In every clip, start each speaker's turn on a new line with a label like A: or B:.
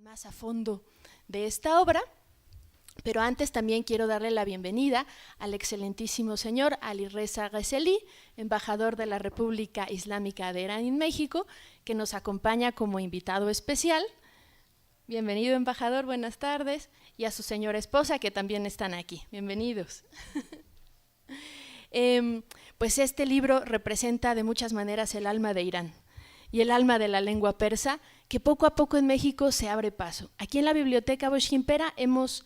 A: más a fondo de esta obra, pero antes también quiero darle la bienvenida al excelentísimo señor Ali Reza Ghezeli, embajador de la República Islámica de Irán en México, que nos acompaña como invitado especial. Bienvenido, embajador, buenas tardes, y a su señora esposa, que también están aquí. Bienvenidos. Pues este libro representa de muchas maneras el alma de Irán y el alma de la lengua persa, que poco a poco en México se abre paso. Aquí en la Biblioteca Boixquimpera hemos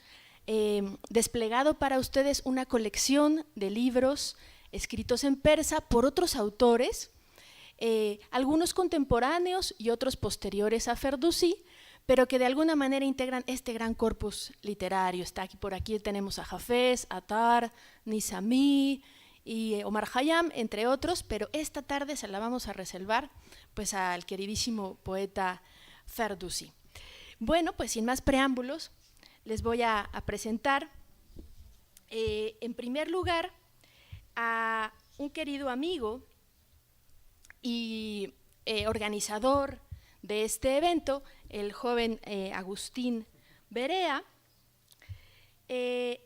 A: desplegado para ustedes una colección de libros escritos en persa por otros autores, algunos contemporáneos y otros posteriores a Ferdowsi, pero que de alguna manera integran este gran corpus literario. Está aquí, por aquí tenemos a Hafez, Attar, Nizami y Omar Khayyam, entre otros, pero esta tarde se la vamos a reservar pues al queridísimo poeta Ferdowsi. Bueno, pues sin más preámbulos, les voy a presentar en primer lugar a un querido amigo y organizador de este evento, el joven Agustín Berea. Él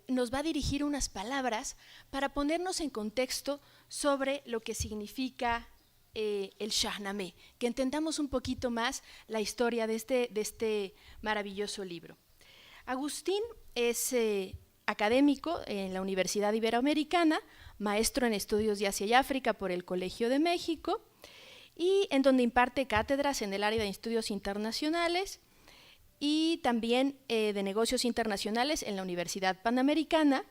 A: nos va a dirigir unas palabras para ponernos en contexto sobre lo que significa el Shahnameh, que entendamos un poquito más la historia de este maravilloso libro. Agustín es académico en la Universidad Iberoamericana, maestro en estudios de Asia y África por el Colegio de México, y en donde imparte cátedras en el área de estudios internacionales y también de negocios internacionales en la Universidad Panamericana,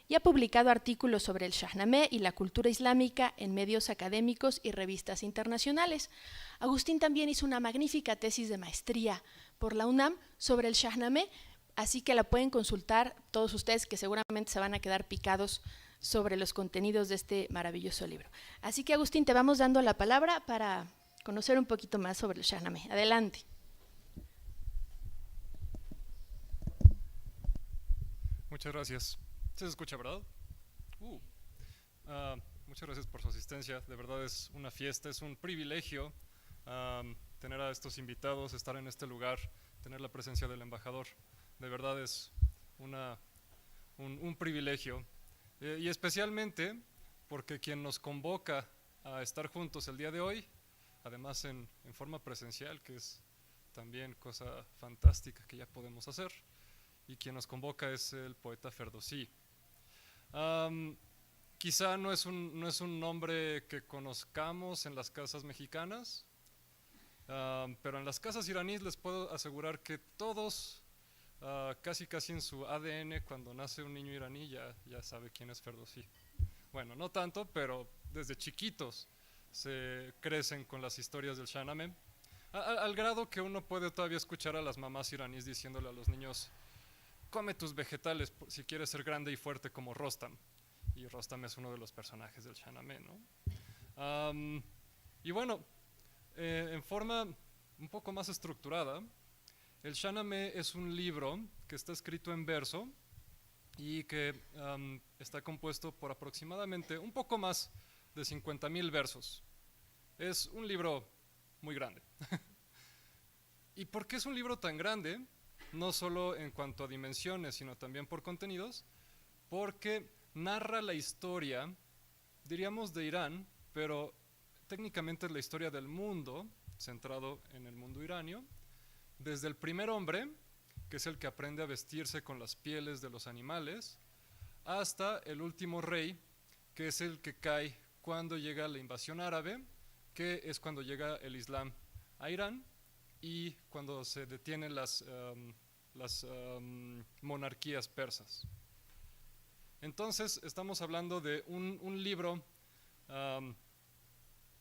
A: y ha publicado artículos sobre el Shahnameh y la cultura islámica en medios académicos y revistas internacionales. Agustín también hizo una magnífica tesis de maestría por la UNAM sobre el Shahnameh, así que la pueden consultar todos ustedes, que seguramente se van a quedar picados sobre los contenidos de este maravilloso libro. Así que, Agustín, te vamos dando la palabra para conocer un poquito más sobre el Shahnameh. Adelante.
B: Muchas gracias. ¿Se escucha, verdad? Muchas gracias por su asistencia. De verdad es una fiesta, es un privilegio tener a estos invitados, estar en este lugar, tener la presencia del embajador. De verdad es un privilegio. Y especialmente porque quien nos convoca a estar juntos el día de hoy, además en forma presencial, que es también cosa fantástica que ya podemos hacer, y quien nos convoca es el poeta Ferdowsi. Quizá no es un nombre que conozcamos en las casas mexicanas, pero en las casas iraníes les puedo asegurar que todos, casi en su ADN, cuando nace un niño iraní ya sabe quién es Ferdowsi. Bueno, no tanto, pero desde chiquitos se crecen con las historias del Shahnameh, al grado que uno puede todavía escuchar a las mamás iraníes diciéndole a los niños: come tus vegetales si quieres ser grande y fuerte como Rostam. Y Rostam es uno de los personajes del Shahnameh, ¿no? Y bueno, en forma un poco más estructurada, el Shahnameh es un libro que está escrito en verso y que está compuesto por aproximadamente un poco más de 50,000 versos. Es un libro muy grande. ¿Y por qué es un libro tan grande? No solo en cuanto a dimensiones, sino también por contenidos, porque narra la historia, diríamos de Irán, pero técnicamente es la historia del mundo, centrado en el mundo iranio, desde el primer hombre, que es el que aprende a vestirse con las pieles de los animales, hasta el último rey, que es el que cae cuando llega la invasión árabe, que es cuando llega el Islam a Irán y cuando se detienen las monarquías persas. Entonces estamos hablando de un libro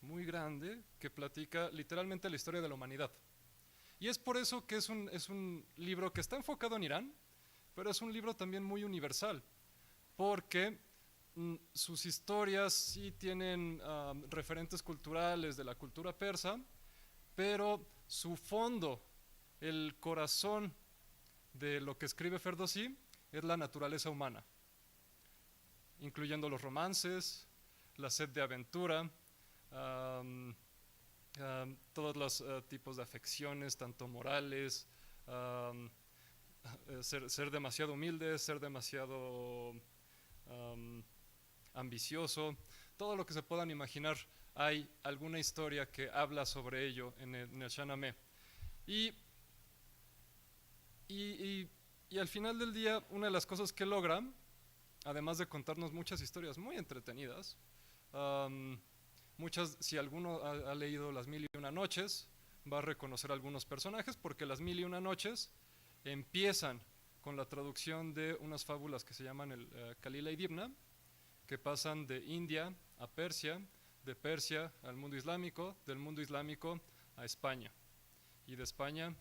B: muy grande que platica literalmente la historia de la humanidad. Y es por eso que es un libro que está enfocado en Irán, pero es un libro también muy universal, porque sus historias sí tienen referentes culturales de la cultura persa, pero su fondo, el corazón de lo que escribe Ferdowsi, es la naturaleza humana, incluyendo los romances, la sed de aventura, todos los tipos de afecciones, tanto morales, ser demasiado humilde, ser demasiado ambicioso, todo lo que se puedan imaginar, hay alguna historia que habla sobre ello en el Shahnameh. Y al final del día, una de las cosas que logra, además de contarnos muchas historias muy entretenidas, si alguno ha leído Las Mil y Una Noches, va a reconocer algunos personajes, porque Las Mil y Una Noches empiezan con la traducción de unas fábulas que se llaman el Kalila y Dibna, que pasan de India a Persia, de Persia al mundo islámico, del mundo islámico a España, y de España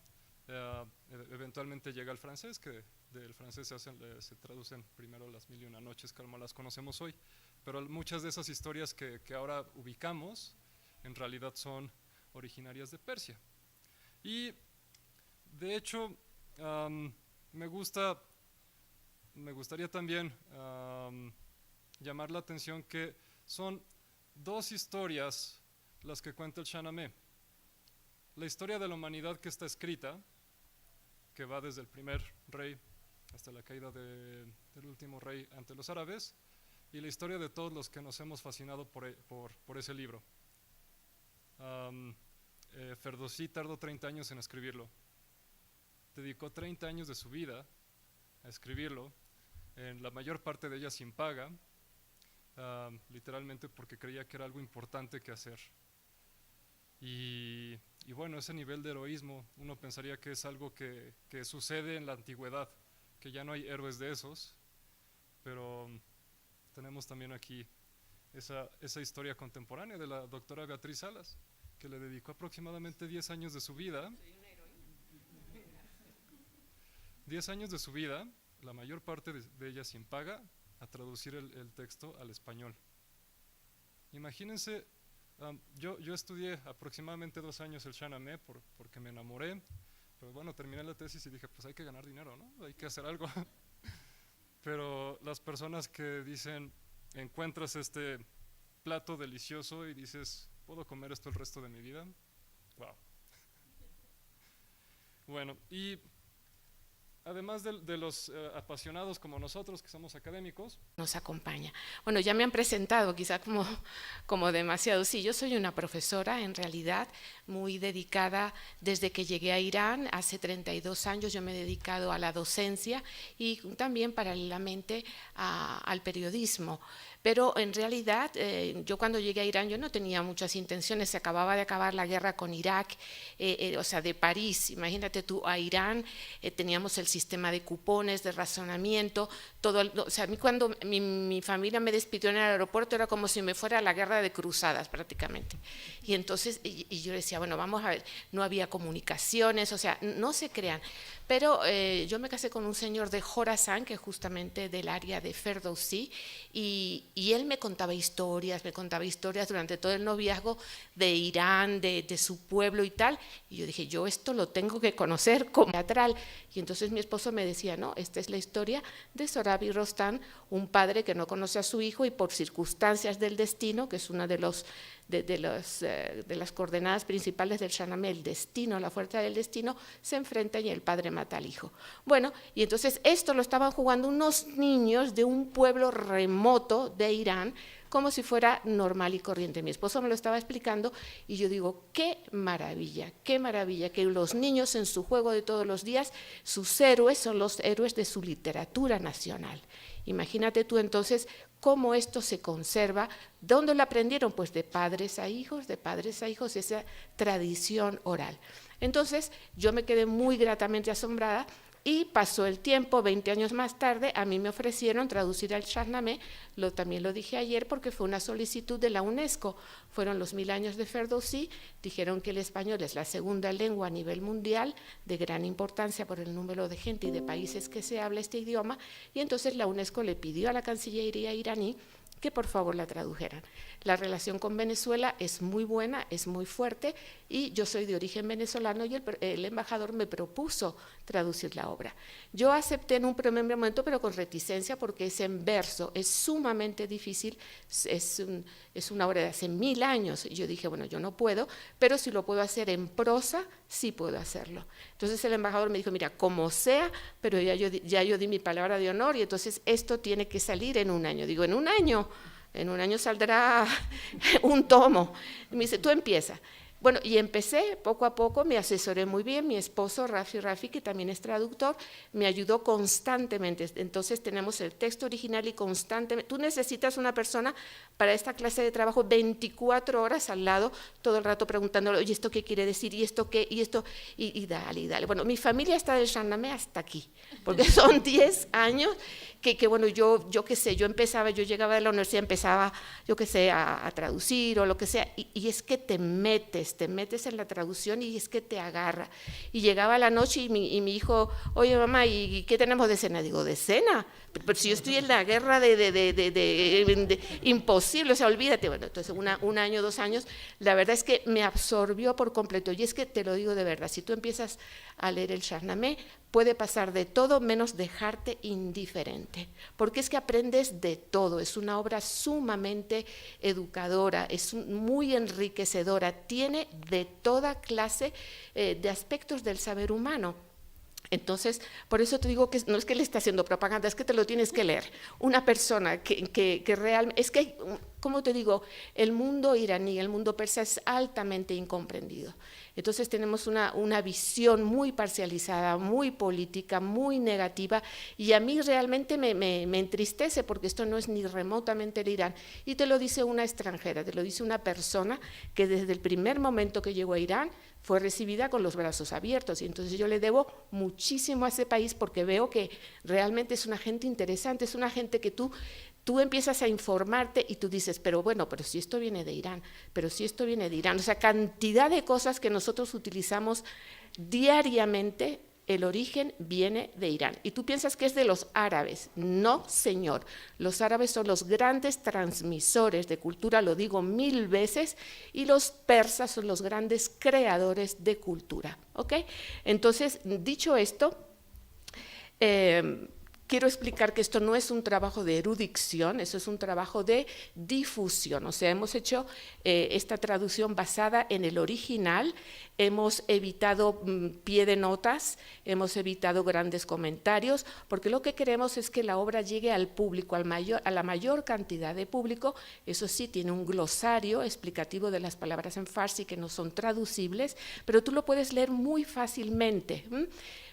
B: eventualmente llega al francés, que del francés se traducen primero Las Mil y Una Noches como las conocemos hoy, pero muchas de esas historias que ahora ubicamos en realidad son originarias de Persia. Y de hecho me gustaría también llamar la atención que son dos historias las que cuenta el Shahnameh. La historia de la humanidad que está escrita, que va desde el primer rey hasta la caída del último rey ante los árabes, y la historia de todos los que nos hemos fascinado por ese libro. Ferdowsi tardó 30 años en escribirlo. Dedicó 30 años de su vida a escribirlo, en la mayor parte de ella sin paga, literalmente porque creía que era algo importante que hacer. Y bueno, ese nivel de heroísmo, uno pensaría que es algo que sucede en la antigüedad, que ya no hay héroes de esos, pero tenemos también aquí esa historia contemporánea de la doctora Beatriz Salas, que le dedicó aproximadamente 10 años de su vida. 10 años de su vida, la mayor parte de ella sin paga, a traducir el texto al español. Imagínense, yo estudié aproximadamente 2 años el Shahnameh porque me enamoré, pero bueno, terminé la tesis y dije, pues hay que ganar dinero, ¿no? Hay que hacer algo. Pero las personas que dicen, encuentras este plato delicioso y dices, ¿puedo comer esto el resto de mi vida? Wow. Bueno, y además de los apasionados como nosotros, que somos académicos,
C: nos acompaña. Bueno, ya me han presentado quizá como demasiado. Sí, yo soy una profesora en realidad muy dedicada desde que llegué a Irán, hace 32 años yo me he dedicado a la docencia y también paralelamente al periodismo. Pero en realidad yo cuando llegué a Irán yo no tenía muchas intenciones, se acababa de acabar la guerra con Irak, o sea, de París, imagínate tú, a Irán, teníamos el sistema de cupones, de razonamiento, todo, o sea, a mí cuando mi familia me despidió en el aeropuerto era como si me fuera a la guerra de cruzadas prácticamente. Y entonces, y yo decía, bueno, vamos a ver, no había comunicaciones, o sea, no se crean. Pero yo me casé con un señor de Jorazán, que es justamente del área de Ferdowsi, y él me contaba historias durante todo el noviazgo de Irán, de su pueblo y tal, y yo dije, yo esto lo tengo que conocer como teatral, y entonces mi esposo me decía, no, esta es la historia de Sorabi Rostán, un padre que no conoce a su hijo y por circunstancias del destino, que es una de las coordenadas principales del Shahnameh, el destino, la fuerza del destino, se enfrentan y el padre mata al hijo. Bueno, y entonces esto lo estaban jugando unos niños de un pueblo remoto de Irán, como si fuera normal y corriente. Mi esposo me lo estaba explicando y yo digo, qué maravilla que los niños en su juego de todos los días, sus héroes son los héroes de su literatura nacional. Imagínate tú entonces cómo esto se conserva. ¿Dónde lo aprendieron? Pues de padres a hijos, esa tradición oral. Entonces yo me quedé muy gratamente asombrada y pasó el tiempo, 20 años más tarde, a mí me ofrecieron traducir al Shahnameh, también lo dije ayer porque fue una solicitud de la UNESCO, fueron los 1000 años de Ferdowsi, dijeron que el español es la segunda lengua a nivel mundial, de gran importancia por el número de gente y de países que se habla este idioma, y entonces la UNESCO le pidió a la Cancillería iraní que por favor la tradujeran. La relación con Venezuela es muy buena, es muy fuerte, y yo soy de origen venezolano y el embajador me propuso traducir la obra. Yo acepté en un primer momento, pero con reticencia, porque es en verso, es sumamente difícil, es una obra de hace 1000 años. Y yo dije, bueno, yo no puedo, pero si lo puedo hacer en prosa, sí puedo hacerlo. Entonces el embajador me dijo, mira, como sea, pero ya yo di mi palabra de honor y entonces esto tiene que salir en 1 año. Digo, en 1 año saldrá un tomo. Y me dice, tú empieza. Bueno, y empecé poco a poco, me asesoré muy bien, mi esposo Rafi, que también es traductor, me ayudó constantemente. Entonces tenemos el texto original y constantemente, tú necesitas una persona para esta clase de trabajo 24 horas al lado, todo el rato preguntándole, oye, ¿esto qué quiere decir? ¿Y esto qué? ¿Y esto? Y dale. Bueno, mi familia está del Shahnameh hasta aquí, porque son 10 años que bueno, yo qué sé, yo llegaba de la universidad, empezaba, yo qué sé, a traducir o lo que sea, y es que te metes en la traducción y es que te agarra. Y llegaba la noche y mi hijo, oye mamá, ¿y qué tenemos de cena? Digo, ¿de cena? Pero si yo estoy en la guerra de imposible, o sea, olvídate. Bueno, entonces 1 año, 2 años, la verdad es que me absorbió por completo, y es que te lo digo de verdad, si tú empiezas a leer el Shahnameh, puede pasar de todo menos dejarte indiferente, porque es que aprendes de todo, es una obra sumamente educadora, es muy enriquecedora, tiene de toda clase de aspectos del saber humano. Entonces, por eso te digo que no es que le esté haciendo propaganda, es que te lo tienes que leer. Una persona que realmente, es que, como te digo, el mundo iraní, el mundo persa es altamente incomprendido. Entonces tenemos una visión muy parcializada, muy política, muy negativa, y a mí realmente me entristece porque esto no es ni remotamente el Irán. Y te lo dice una extranjera, te lo dice una persona que desde el primer momento que llegó a Irán fue recibida con los brazos abiertos, y entonces yo le debo muchísimo a ese país porque veo que realmente es una gente interesante, es una gente que tú empiezas a informarte y tú dices, pero si esto viene de Irán, o sea, cantidad de cosas que nosotros utilizamos diariamente, el origen viene de Irán. Y tú piensas que es de los árabes. No, señor. Los árabes son los grandes transmisores de cultura, lo digo 1000 veces, y los persas son los grandes creadores de cultura. ¿Ok? Entonces, dicho esto, quiero explicar que esto no es un trabajo de erudición, eso es un trabajo de difusión. O sea, hemos hecho esta traducción basada en el original, hemos evitado pie de notas, hemos evitado grandes comentarios, porque lo que queremos es que la obra llegue al público, a la mayor cantidad de público. Eso sí, tiene un glosario explicativo de las palabras en farsi que no son traducibles, pero tú lo puedes leer muy fácilmente.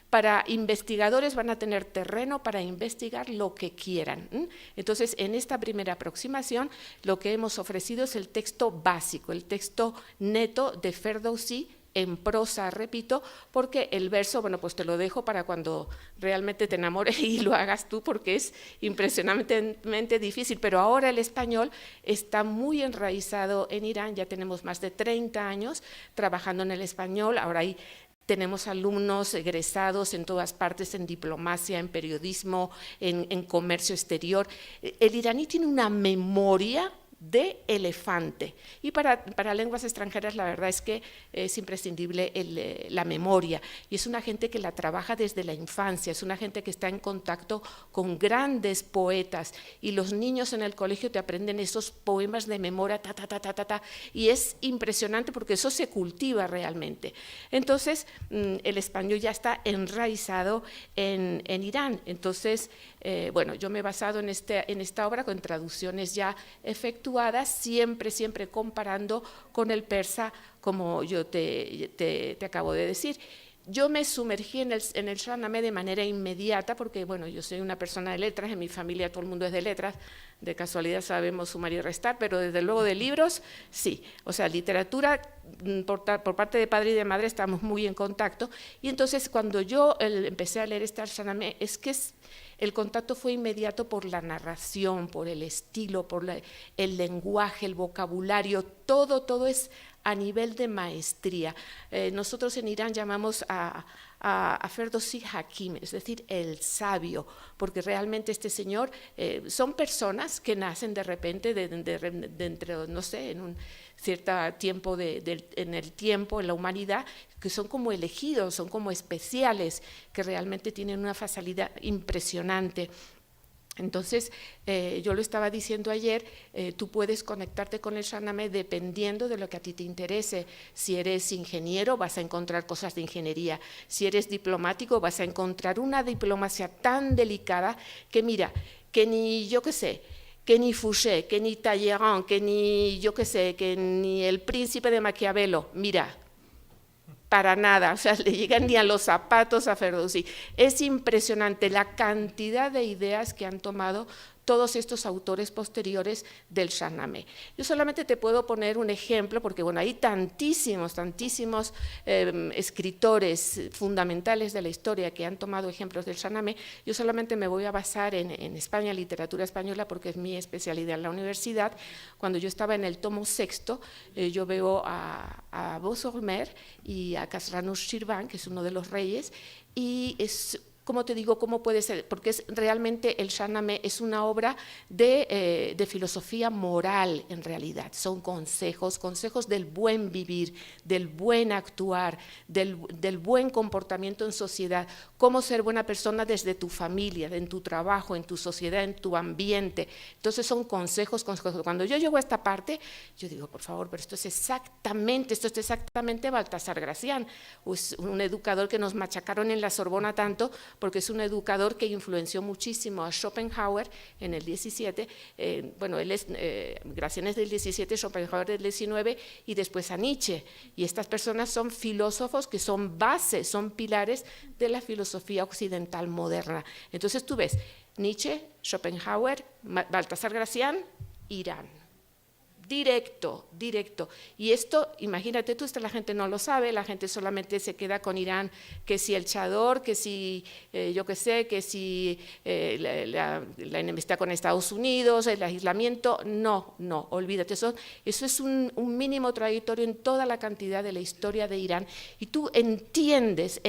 C: Para investigadores van a tener terreno para investigar lo que quieran. Entonces, en esta primera aproximación, lo que hemos ofrecido es el texto básico, el texto neto de Ferdowsi, en prosa, repito, porque el verso, pues te lo dejo para cuando realmente te enamores y lo hagas tú, porque es impresionantemente difícil, pero ahora el español está muy enraizado en Irán, ya tenemos más de 30 años trabajando en el español, ahora tenemos alumnos egresados en todas partes, en diplomacia, en periodismo, en comercio exterior. El iraní tiene una memoria de elefante, y para lenguas extranjeras la verdad es que es imprescindible la memoria, y es una gente que la trabaja desde la infancia, es una gente que está en contacto con grandes poetas, y los niños en el colegio te aprenden esos poemas de memoria, y es impresionante porque eso se cultiva realmente. Entonces el español ya está enraizado en Irán. Entonces yo me he basado en esta obra con traducciones ya efectuadas, siempre comparando con el persa, como yo te acabo de decir. Yo me sumergí en el Shahnameh de manera inmediata porque, yo soy una persona de letras, en mi familia todo el mundo es de letras, de casualidad sabemos sumar y restar, pero desde luego de libros, sí. O sea, literatura, por parte de padre y de madre estamos muy en contacto, y entonces cuando yo empecé a leer este Shahnameh, el contacto fue inmediato por la narración, por el estilo, por el lenguaje, el vocabulario, todo es a nivel de maestría. Nosotros en Irán llamamos a Ferdowsi Hakim, es decir, el sabio, porque realmente este señor son personas que nacen de repente entre, no sé, en un cierto tiempo en la humanidad, que son como elegidos, son como especiales, que realmente tienen una facilidad impresionante. Entonces, yo lo estaba diciendo ayer, tú puedes conectarte con el Shahnameh dependiendo de lo que a ti te interese. Si eres ingeniero, vas a encontrar cosas de ingeniería. Si eres diplomático, vas a encontrar una diplomacia tan delicada que mira, que ni yo qué sé, que ni Fouché, que ni Talleyrand, que ni yo qué sé, que ni el príncipe de Maquiavelo, mira, para nada, o sea, le llegan ni a los zapatos a Ferdowsi. Es impresionante la cantidad de ideas que han tomado todos estos autores posteriores del Shahnameh. Yo solamente te puedo poner un ejemplo, porque bueno, hay tantísimos escritores fundamentales de la historia que han tomado ejemplos del Shahnameh. Yo solamente me voy a basar en España, literatura española, porque es mi especialidad en la universidad. Cuando yo estaba en el tomo sexto, yo veo a Bosormer y a Khasranous Shirvan, que es uno de los reyes, y es, como te digo, cómo puede ser, porque realmente el Shahnameh es una obra de filosofía moral en realidad, son consejos del buen vivir, del buen actuar, del buen comportamiento en sociedad, cómo ser buena persona desde tu familia, en tu trabajo, en tu sociedad, en tu ambiente. Entonces son consejos. Cuando yo llego a esta parte, yo digo, por favor, pero esto es exactamente Baltasar Gracián, pues un educador que nos machacaron en la Sorbona tanto, porque es un educador que influenció muchísimo a Schopenhauer en el 17, bueno, Gracián es del 17, Schopenhauer del 19, y después a Nietzsche, y estas personas son filósofos que son bases, son pilares de la filosofía occidental moderna. Entonces tú ves, Nietzsche, Schopenhauer, Baltasar Gracián, Irán. Directo. Y esto, imagínate tú, la gente no lo sabe, la gente solamente se queda con Irán, que si el Chador, que si, yo qué sé, que si la enemistad con Estados Unidos, el aislamiento, no, olvídate, eso es un mínimo trayectorio en toda la cantidad de la historia de Irán, y tú entiendes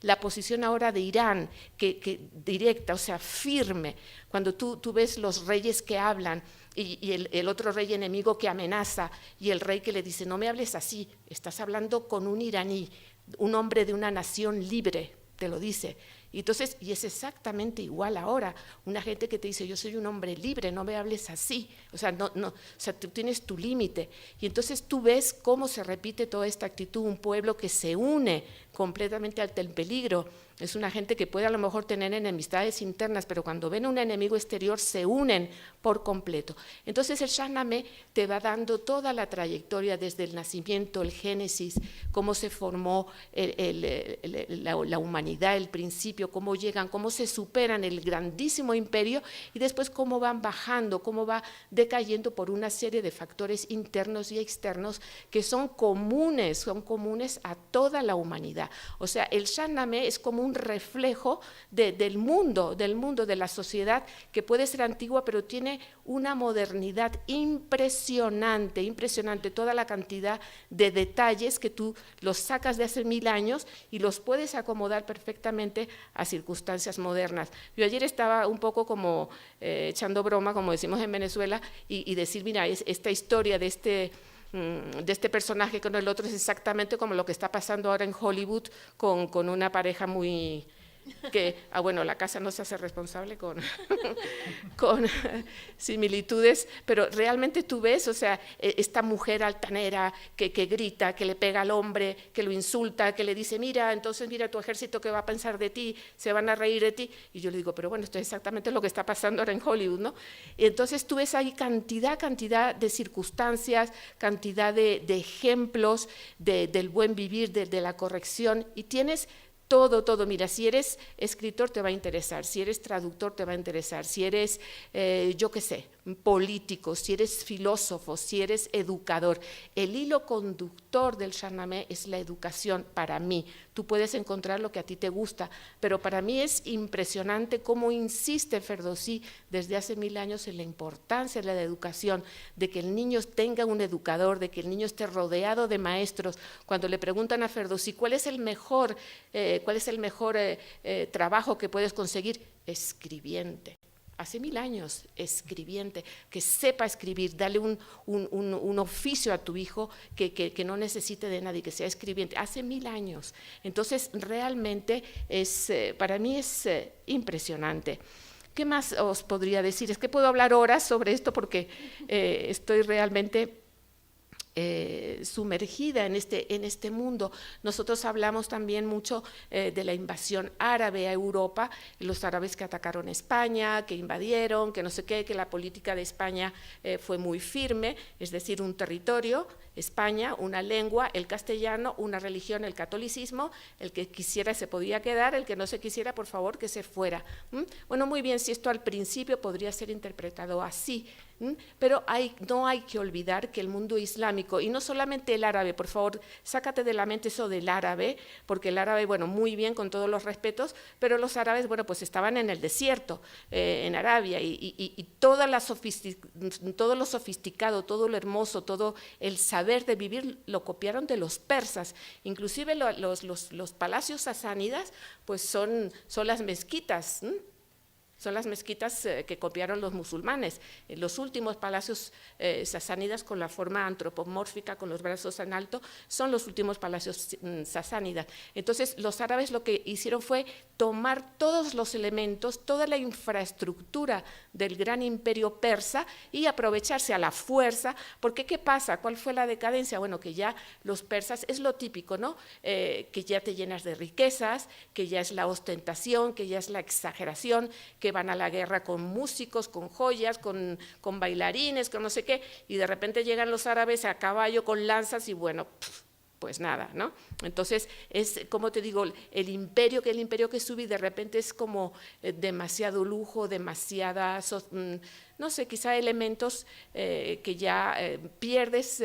C: la posición ahora de Irán, que directa, o sea, firme, cuando tú ves los reyes que hablan, y el otro rey enemigo que amenaza, y el rey que le dice, no me hables así, estás hablando con un iraní, un hombre de una nación libre, te lo dice. Y entonces, y es exactamente igual ahora, una gente que te dice, yo soy un hombre libre, no me hables así, o sea, o sea, tú tienes tu límite. Y entonces tú ves cómo se repite toda esta actitud, un pueblo que se une completamente ante el peligro. Es una gente que puede a lo mejor tener enemistades internas, pero cuando ven un enemigo exterior se unen por completo. Entonces el Shahnameh te va dando toda la trayectoria desde el nacimiento, el génesis, cómo se formó la humanidad, el principio, cómo llegan, cómo se superan el grandísimo imperio y después cómo van bajando, cómo va decayendo por una serie de factores internos y externos que son comunes a toda la humanidad. O sea, el Shahnameh es como un reflejo del mundo, de la sociedad, que puede ser antigua, pero tiene una modernidad impresionante, toda la cantidad de detalles que tú los sacas de hace 1000 años y los puedes acomodar perfectamente a circunstancias modernas. Yo ayer estaba un poco como echando broma, como decimos en Venezuela, y decir, mira, esta historia de este personaje con el otro es exactamente como lo que está pasando ahora en Hollywood con una pareja muy que, bueno, la casa no se hace responsable con similitudes, pero realmente tú ves, o sea, esta mujer altanera que grita, que le pega al hombre, que lo insulta, que le dice, mira, entonces mira tu ejército que va a pensar de ti, se van a reír de ti, y yo le digo, pero bueno, esto es exactamente lo que está pasando ahora en Hollywood, ¿no? Y entonces tú ves ahí cantidad de circunstancias, cantidad de ejemplos del buen vivir, de la corrección, y tienes todo, mira, si eres escritor te va a interesar, si eres traductor te va a interesar, si eres, yo qué sé, político, si eres filósofo, si eres educador. El hilo conductor del Shahnameh es la educación para mí. Tú puedes encontrar lo que a ti te gusta, pero para mí es impresionante cómo insiste Ferdowsi desde hace 1000 años en la importancia de la educación, de que el niño tenga un educador, de que el niño esté rodeado de maestros. Cuando le preguntan a Ferdowsi, ¿cuál es el mejor trabajo que puedes conseguir? Escribiente. Hace 1000 años, escribiente, que sepa escribir, dale un oficio a tu hijo que no necesite de nadie, que sea escribiente, hace 1000 años. Entonces, realmente para mí es impresionante. ¿Qué más os podría decir? Es que puedo hablar horas sobre esto porque estoy realmente sumergida en este mundo. Nosotros hablamos también mucho de la invasión árabe a Europa, los árabes que atacaron España, que invadieron, que no sé qué, que la política de España fue muy firme, es decir, un territorio, España, una lengua, el castellano, una religión, el catolicismo, el que quisiera se podía quedar, el que no se quisiera, por favor, que se fuera. Bueno, muy bien, si esto al principio podría ser interpretado así, pero no hay que olvidar que el mundo islámico, y no solamente el árabe, por favor, sácate de la mente eso del árabe, porque el árabe, bueno, muy bien, con todos los respetos, pero los árabes, bueno, pues estaban en el desierto, en Arabia, y todo lo sofisticado, todo lo hermoso, todo el saber de vivir lo copiaron de los persas, inclusive los palacios sasánidas, pues son las mezquitas, son las mezquitas que copiaron los musulmanes. Los últimos palacios sasánidas con la forma antropomórfica, con los brazos en alto, son los últimos palacios sasánidas. Entonces, los árabes lo que hicieron fue tomar todos los elementos, toda la infraestructura del gran imperio persa y aprovecharse a la fuerza, porque ¿qué pasa? ¿Cuál fue la decadencia? Bueno, que ya los persas, es lo típico, ¿no? Que ya te llenas de riquezas, que ya es la ostentación, que ya es la exageración, que van a la guerra con músicos, con joyas, con bailarines, con no sé qué, y de repente llegan los árabes a caballo con lanzas y bueno, pues nada, ¿no? Entonces, es, como te digo, el imperio que sube y de repente es como demasiado lujo, demasiada, no sé, quizá elementos que ya pierdes,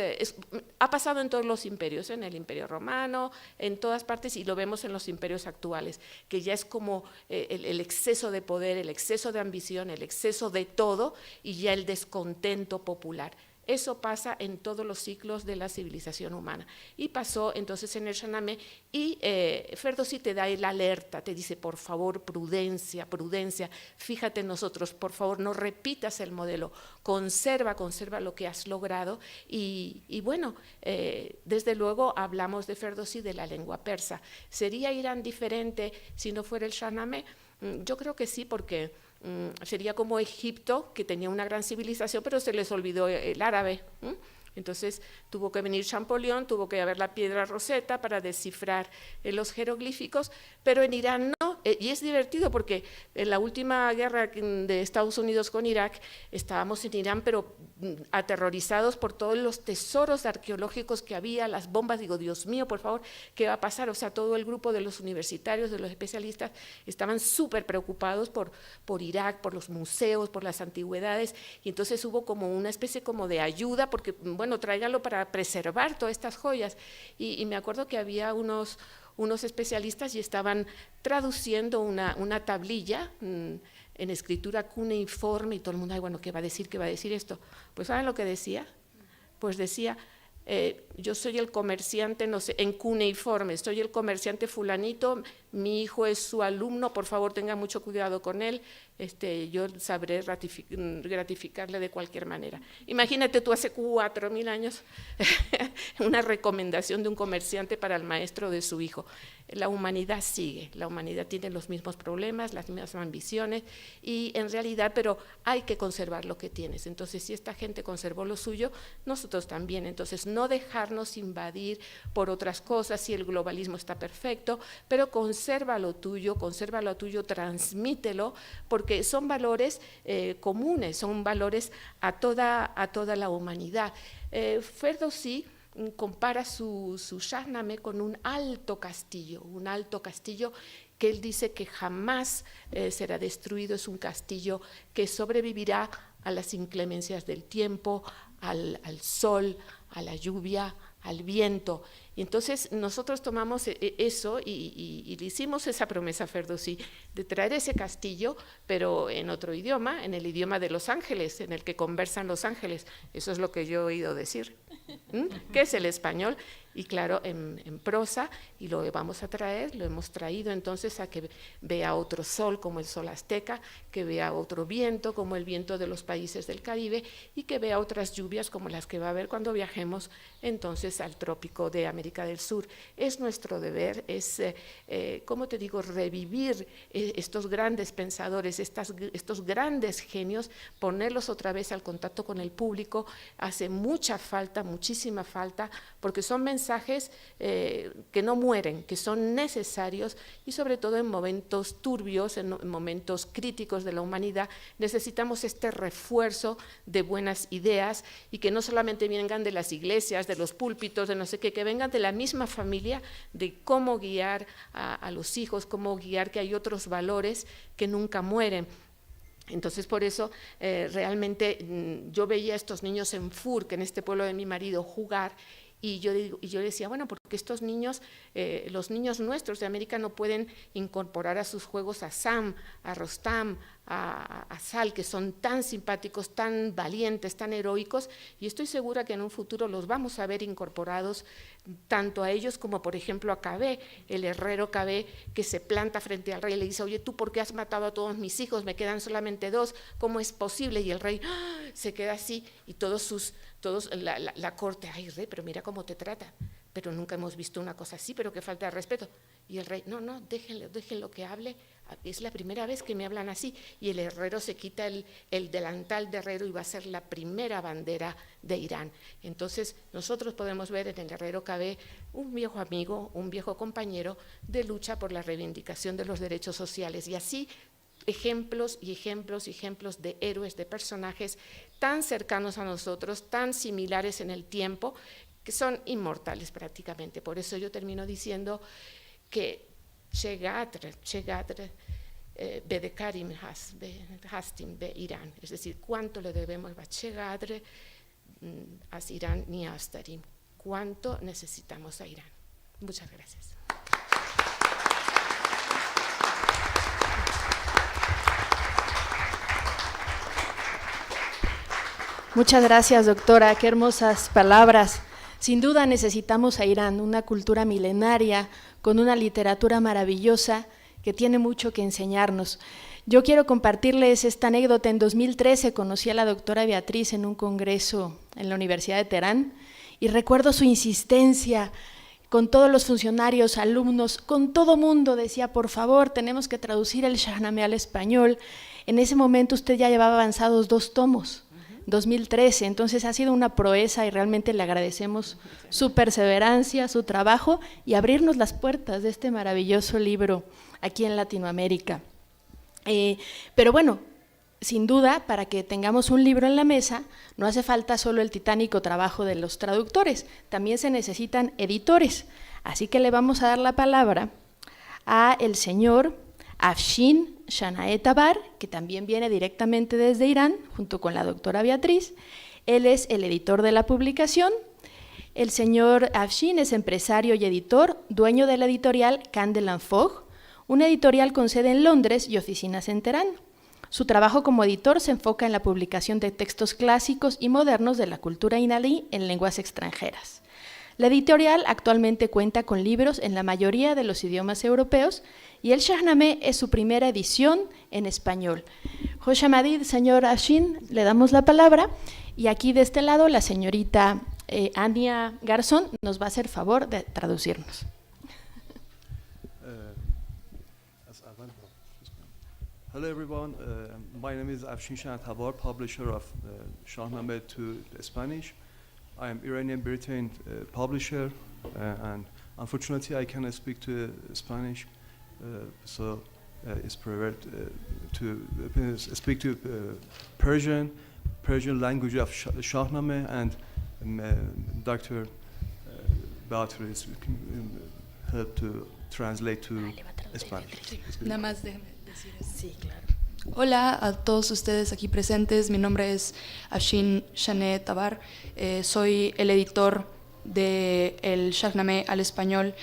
C: ha pasado en todos los imperios, en el imperio romano, en todas partes, y lo vemos en los imperios actuales, que ya es como el exceso de poder, el exceso de ambición, el exceso de todo, y ya el descontento popular. Eso pasa en todos los ciclos de la civilización humana. Y pasó entonces en el Shahnameh, y Ferdowsi te da el alerta, te dice, por favor, prudencia, prudencia, fíjate en nosotros, por favor, no repitas el modelo, conserva lo que has logrado. Y bueno, desde luego hablamos de Ferdowsi, de la lengua persa. ¿Sería Irán diferente si no fuera el Shahnameh? Yo creo que sí, porque sería como Egipto, que tenía una gran civilización, pero se les olvidó el árabe. Entonces tuvo que venir Champollion, tuvo que haber la piedra Rosetta para descifrar los jeroglíficos, pero en Irán no. Y es divertido porque en la última guerra de Estados Unidos con Irak, estábamos en Irán, pero aterrorizados por todos los tesoros arqueológicos que había, las bombas. Digo, Dios mío, por favor, ¿qué va a pasar? O sea, todo el grupo de los universitarios, de los especialistas, estaban súper preocupados por Irak, por los museos, por las antigüedades, y entonces hubo como una especie como de ayuda, porque, bueno, tráigalo para preservar todas estas joyas. Y me acuerdo que había unos especialistas y estaban traduciendo una tablilla en escritura cuneiforme, y todo el mundo, ay, bueno, ¿qué va a decir? ¿Qué va a decir esto? Pues ¿saben lo que decía? Pues decía, yo soy el comerciante, no sé, en cuneiforme, soy el comerciante fulanito, mi hijo es su alumno, por favor tenga mucho cuidado con él, yo sabré gratificarle de cualquier manera. Imagínate tú hace 4000 años una recomendación de un comerciante para el maestro de su hijo. La humanidad sigue, la humanidad tiene los mismos problemas, las mismas ambiciones, y en realidad, pero hay que conservar lo que tienes. Entonces, si esta gente conservó lo suyo, nosotros también. Entonces, no dejarnos invadir por otras cosas. Si el globalismo está perfecto, pero conserva lo tuyo, transmítelo, porque son valores comunes, son valores a toda la humanidad. Ferdowsi compara su Shahnameh con un alto castillo que él dice que jamás será destruido. Es un castillo que sobrevivirá a las inclemencias del tiempo, al sol, a la lluvia, al viento. Y entonces nosotros tomamos eso y le hicimos esa promesa a Ferdowsi de traer ese castillo, pero en otro idioma, en el idioma de los ángeles, en el que conversan los ángeles. Eso es lo que yo he oído decir, que es el español. y claro, en prosa, y lo vamos a traer, lo hemos traído entonces a que vea otro sol como el sol azteca, que vea otro viento como el viento de los países del Caribe y que vea otras lluvias como las que va a haber cuando viajemos entonces al trópico de América del Sur. Es nuestro deber, es, ¿cómo te digo?, revivir estos grandes pensadores, estos grandes genios, ponerlos otra vez al contacto con el público. Hace mucha falta, muchísima falta, porque son mensajes que no mueren, que son necesarios y sobre todo en momentos turbios, en momentos críticos de la humanidad, necesitamos este refuerzo de buenas ideas y que no solamente vengan de las iglesias, de los púlpitos, de no sé qué, que vengan de la misma familia, de cómo guiar a los hijos, cómo guiar que hay otros valores que nunca mueren. Entonces, por eso, realmente yo veía a estos niños en Furk, en este pueblo de mi marido, jugar, y yo decía, bueno, porque estos niños, los niños nuestros de América no pueden incorporar a sus juegos a Sam, a Rostam, a Sal, que son tan simpáticos, tan valientes, tan heroicos, y estoy segura que en un futuro los vamos a ver incorporados tanto a ellos como, por ejemplo, a Cabé, el herrero Cabé, que se planta frente al rey y le dice, oye, ¿tú por qué has matado a todos mis hijos? Me quedan solamente 2, ¿cómo es posible? Y el rey se queda así, y todos la corte, ay, rey, pero mira cómo te trata, pero nunca hemos visto una cosa así, pero qué falta de respeto. Y el rey, no, déjenlo que hable, es la primera vez que me hablan así. Y el herrero se quita el delantal de herrero y va a ser la primera bandera de Irán. Entonces, nosotros podemos ver en el herrero Cabé un viejo amigo, un viejo compañero de lucha por la reivindicación de los derechos sociales. Y así, ejemplos y ejemplos y ejemplos de héroes, de personajes tan cercanos a nosotros, tan similares en el tiempo, que son inmortales prácticamente. Por eso yo termino diciendo que Chegadre Bedekarim Hastim be Irán, es decir, cuánto le debemos a Chegadre as Irán ni Astarim, cuánto necesitamos a Irán. Muchas gracias.
A: Muchas gracias, doctora, qué hermosas palabras. Sin duda necesitamos a Irán, una cultura milenaria, con una literatura maravillosa que tiene mucho que enseñarnos. Yo quiero compartirles esta anécdota. En 2013 conocí a la doctora Beatriz en un congreso en la Universidad de Teherán y recuerdo su insistencia con todos los funcionarios, alumnos, con todo mundo. Decía, por favor, tenemos que traducir el Shahnameh al español. En ese momento usted ya llevaba avanzados 2 tomos. 2013, entonces ha sido una proeza y realmente le agradecemos su perseverancia, su trabajo y abrirnos las puertas de este maravilloso libro aquí en Latinoamérica. Pero bueno, sin duda, para que tengamos un libro en la mesa, no hace falta solo el titánico trabajo de los traductores, también se necesitan editores. Así que le vamos a dar la palabra a el señor Afshin Shanae Tabar, que también viene directamente desde Irán, junto con la doctora Beatriz. Él es el editor de la publicación. El señor Afshin es empresario y editor, dueño de la editorial Candle & Fogg, una editorial con sede en Londres y oficinas en Teherán. Su trabajo como editor se enfoca en la publicación de textos clásicos y modernos de la cultura iraní en lenguas extranjeras. La editorial actualmente cuenta con libros en la mayoría de los idiomas europeos y el Shahnameh es su primera edición en español. Joshamadid, señor Afshin, le damos la palabra y aquí de este lado la señorita Ania Garzón nos va a hacer favor de traducirnos.
D: Hello everyone, my name is Afshin Shanae Tabar, publisher of Shahnameh to Spanish. I am Iranian-Britain publisher, and unfortunately I cannot speak to Spanish, so it's preferred to speak to Persian language of Shahnameh, and Dr. Beatriz help to translate to Spanish.
E: Nada más déjeme decir eso.
A: Sí, claro.
E: Hola a todos ustedes aquí presentes, mi nombre es Afshin Shanae Tabar, soy el editor de el Shahnameh al español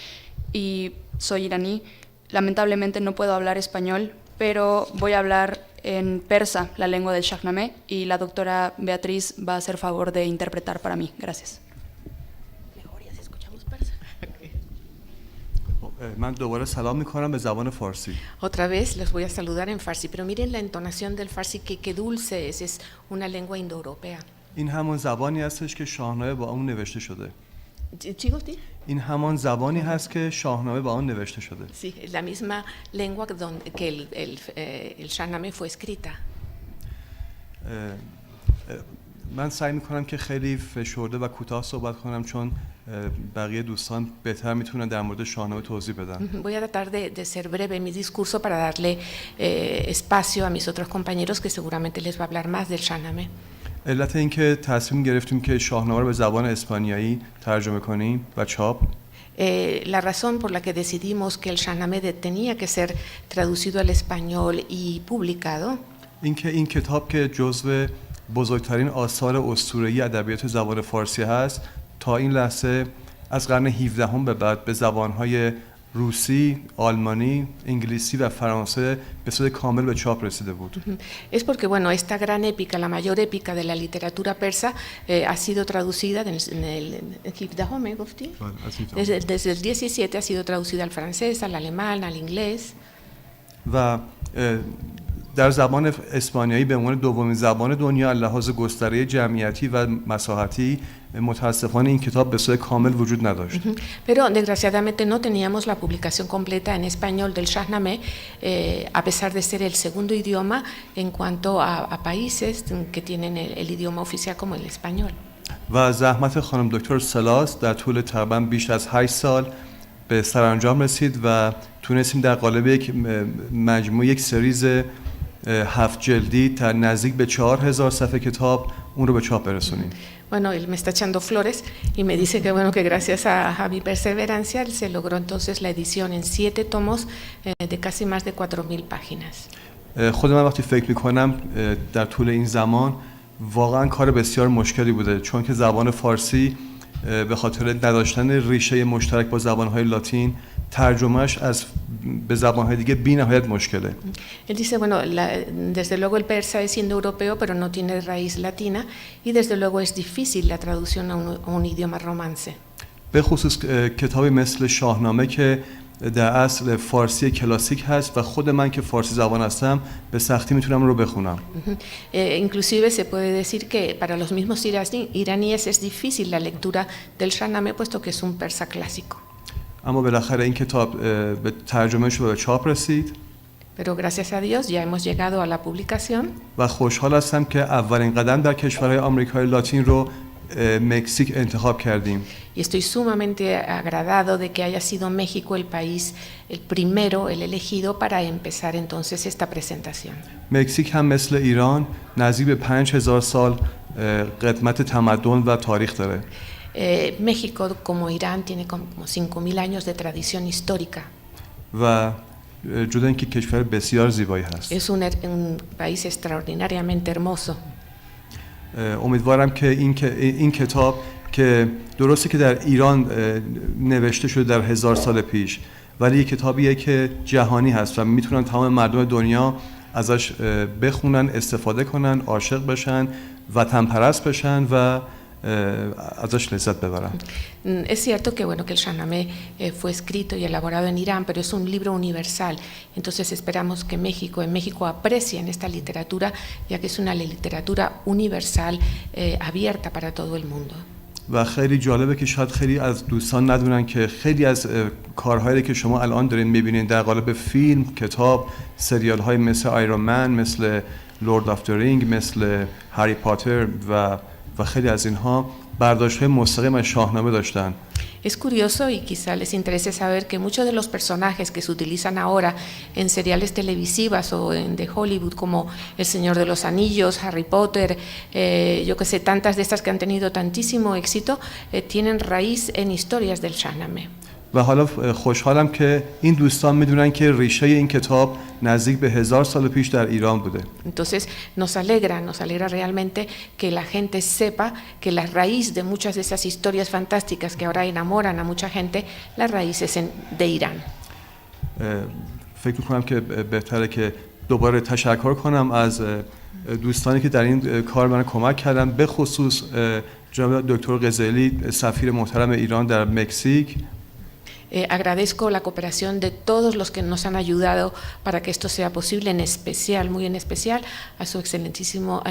E: y soy iraní. Lamentablemente no puedo hablar español, pero voy a hablar en persa, la lengua del Shahnameh, y la doctora Beatriz va a hacer favor de interpretar para mí. Gracias.
A: Mejor ya si escuchamos persa.
D: من دوباره سلام میکنم به زبان فارسی.
C: Otra vez los voy a saludar en farsi, pero miren la entonación del farsi, que dulce es una lengua indoeuropea.
D: این همون زبانی هستش که شاهنامه با اون نوشته شده.
C: ¿Chicos, sí?
D: این همان زبانی هست که شاهنامه با اون نوشته شده.
C: Sí, es la misma lengua que el Shahnameh fue escrita.
D: من سعی میکنم که خیلی فشرده و کوتاه صحبت کنم چون بقیه دوستان بهتر میتونن در مورد شاهنامه توضیح بدن.
C: Voy a tratar de ser breve en mi discurso para darle espacio a mis otros compañeros que seguramente les va a hablar más del Shahnameh.
D: علت این که تصمیم گرفتیم که شاهنامه رو به زبان اسپانیایی ترجمه کنیم و چاپ
C: La razón por la que decidimos que el Shahnameh tenía que ser traducido al español y publicado
D: اینکه این کتاب که جزو بزرگترین آثار اسطوره‌ای ادبیات زبان فارسی هست تا این لحظه از قرن 17 به بعد به زبان‌های روسی، آلمانی، انگلیسی و فرانسه به صورت کامل به چاپ رسیده بود.
C: es porque, bueno, esta gran épica, la mayor épica de la literatura persa, ha sido traducida en el 17 ¿me گفتی؟ Desde el 17 ha sido traducida al francés, al alemán, al inglés.
D: و در زبان اسپانیایی به عنوان دومین زبان دنیا از لحاظ گستره جمعیتی و مساحتی متاسفانه این کتاب به صورت کامل وجود نداشت.
C: Pero desgraciadamente no teníamos la publicación completa en español del Shahnameh, a pesar de ser el segundo idioma en cuanto a países que tienen el idioma oficial como el español.
D: و زحمت خانم دکتر سلاس در طول تقریبا بیش از 8 سال به سرانجام رسید و تونستیم در قالب یک مجموعه یک سریز 7 جلدی تا نزدیک به 4000 صفحه کتاب اون رو به چاپ برسونیم.
C: Bueno, él me está echando flores y me dice que bueno que gracias a mi perseverancia se logró entonces la edición en 7 tomos de casi más de 4000 páginas.
D: خود من وقتی فکر میکنم در طول این زمان واقعا کار بسیار مشکلی بوده چون که زبان فارسی به خاطر نداشتن ریشه مشترک با زبانهای لاتین ترجمهش از به زبانهای دیگه بی نهایت مشکله.
C: Él dice, bueno, desde luego el persa es indoeuropeo, pero no tiene raíz latina y desde luego es difícil la traducción a un idioma romance.
D: به خصوص کتابی مثل شاهنامه که در اصل فارسی کلاسیک هست و خود من که فارسی زبان هستم به سختی میتونم رو بخونم.
C: Inclusive se puede decir que para los mismos iraníes es difícil la lectura del Shahnameh puesto que es un persa clásico.
D: اما بالاخره این کتاب به ترجمه شد و به چاپ رسید.
C: Pero gracias a Dios ya hemos llegado a la publicación.
D: و خوشحال هستم که اولین قدم در کشورهای آمریکای لاتین رو مکزیک انتخاب کردیم.
C: Y estoy sumamente agradado de que haya sido México el país, el primero, el elegido para empezar entonces esta presentación.
D: مکزیک هم مثل ایران نزدیک به 5000 سال قدمت تمدن و تاریخ داره.
C: México, como Irán, tiene como 5000 años de tradición histórica.
D: و جدا اینکه کشور بسیار زیبایی هست.
C: Es un país extraordinariamente hermoso.
D: امیدوارم که این کتاب که درسته که در ایران نوشته شده در 1000 سال پیش ولی یک کتابیه که جهانی هست و میتونن تمام مردم دنیا ازش بخونن، استفاده کنن، عاشق بشن، وطن پرست بشن و ازش لذت ببرن.
C: Es cierto que bueno que el Shahnameh fue escrito y elaborado en Irán, pero es un libro universal. Entonces esperamos que en México aprecien esta literatura, ya que es una literatura universal abierta para todo el mundo.
D: و خیلی جالبه که شاید خیلی از دوستان ندونن که خیلی از کارهایی که شما الان دارین میبینین در قالب فیلم، کتاب، سریال های مثل آیرون من، مثل لورد آف دی رینگ، مثل هری پاتر و خیلی از اینها برداشت‌های مستقیم از شاهنامه داشتن.
C: Es curioso y quizá les interese saber que muchos de los personajes que se utilizan ahora en seriales televisivas o de Hollywood como El Señor de los Anillos, Harry Potter, yo que sé, tantas de estas que han tenido tantísimo éxito, tienen raíz en historias del Shahnameh.
D: و حالا خوشحالم که این دوستان میدونن که ریشه این کتاب نزدیک به 1000 سال پیش در ایران بوده.
C: Entonces nos alegra realmente que la gente sepa que la raíz de muchas de esas historias fantásticas que ahora enamoran a mucha gente, la raíz es de Irán.
D: فکر میکنم که بهتره که دوباره تشکر کنم از دوستانی که در این کار من کمک کردن، به خصوص جناب دکتر قزلی سفیر محترم ایران در مکزیک.
C: Agradezco la cooperación de todos los que nos han ayudado para que esto sea posible, en especial, muy en especial, al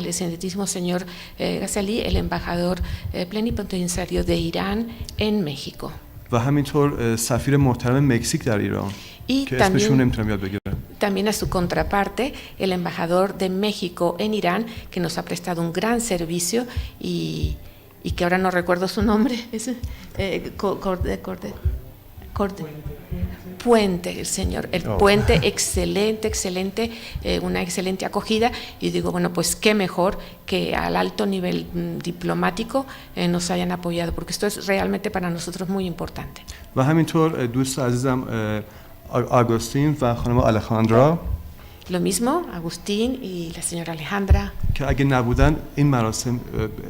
C: excelentísimo señor Ghazali, el embajador plenipotenciario de Irán en México.
D: و همینطور سفیر محترم مکزیک در ایران
C: Y
D: که اسمشون نمیتونم یاد بگیرم.
C: también a su contraparte, el embajador de México en Irán, que nos ha prestado un gran servicio y que ahora no recuerdo su nombre. Puente, el señor, el puente, excelente, una excelente acogida, y digo, bueno, pues qué mejor que al alto nivel diplomático nos hayan apoyado, porque esto es realmente para nosotros muy importante.
D: و همینطور دوست عزیزم آگوستین و خانم آلخاندرا
C: Lo mismo, Agustín y la señora Alejandra.
D: که اگه نبودن این مراسم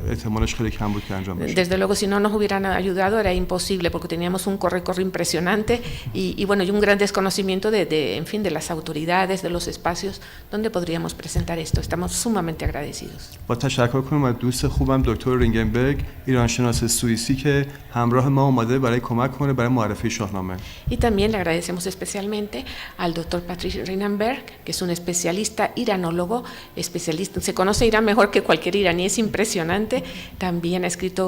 D: احتمالش خیلی کم بود که انجام بشه.
C: Desde luego, si no nos hubieran ayudado era imposible, porque teníamos un corre-corre impresionante y bueno, y un gran desconocimiento en fin, de las autoridades, de los espacios donde podríamos presentar esto. Estamos sumamente agradecidos.
D: با تشکر کنم از دوست خوبم دکتر رینگنبرگ، ایرانشناس سوئیسی که همراه ما اومده برای کمک کنه برای معرفی شاهنامه.
C: Y también le agradecemos especialmente al doctor Patrick Rinenberg, que es un especialista iranólogo, especialista, se conoce Irán mejor que cualquier iraní, es impresionante. También ha escrito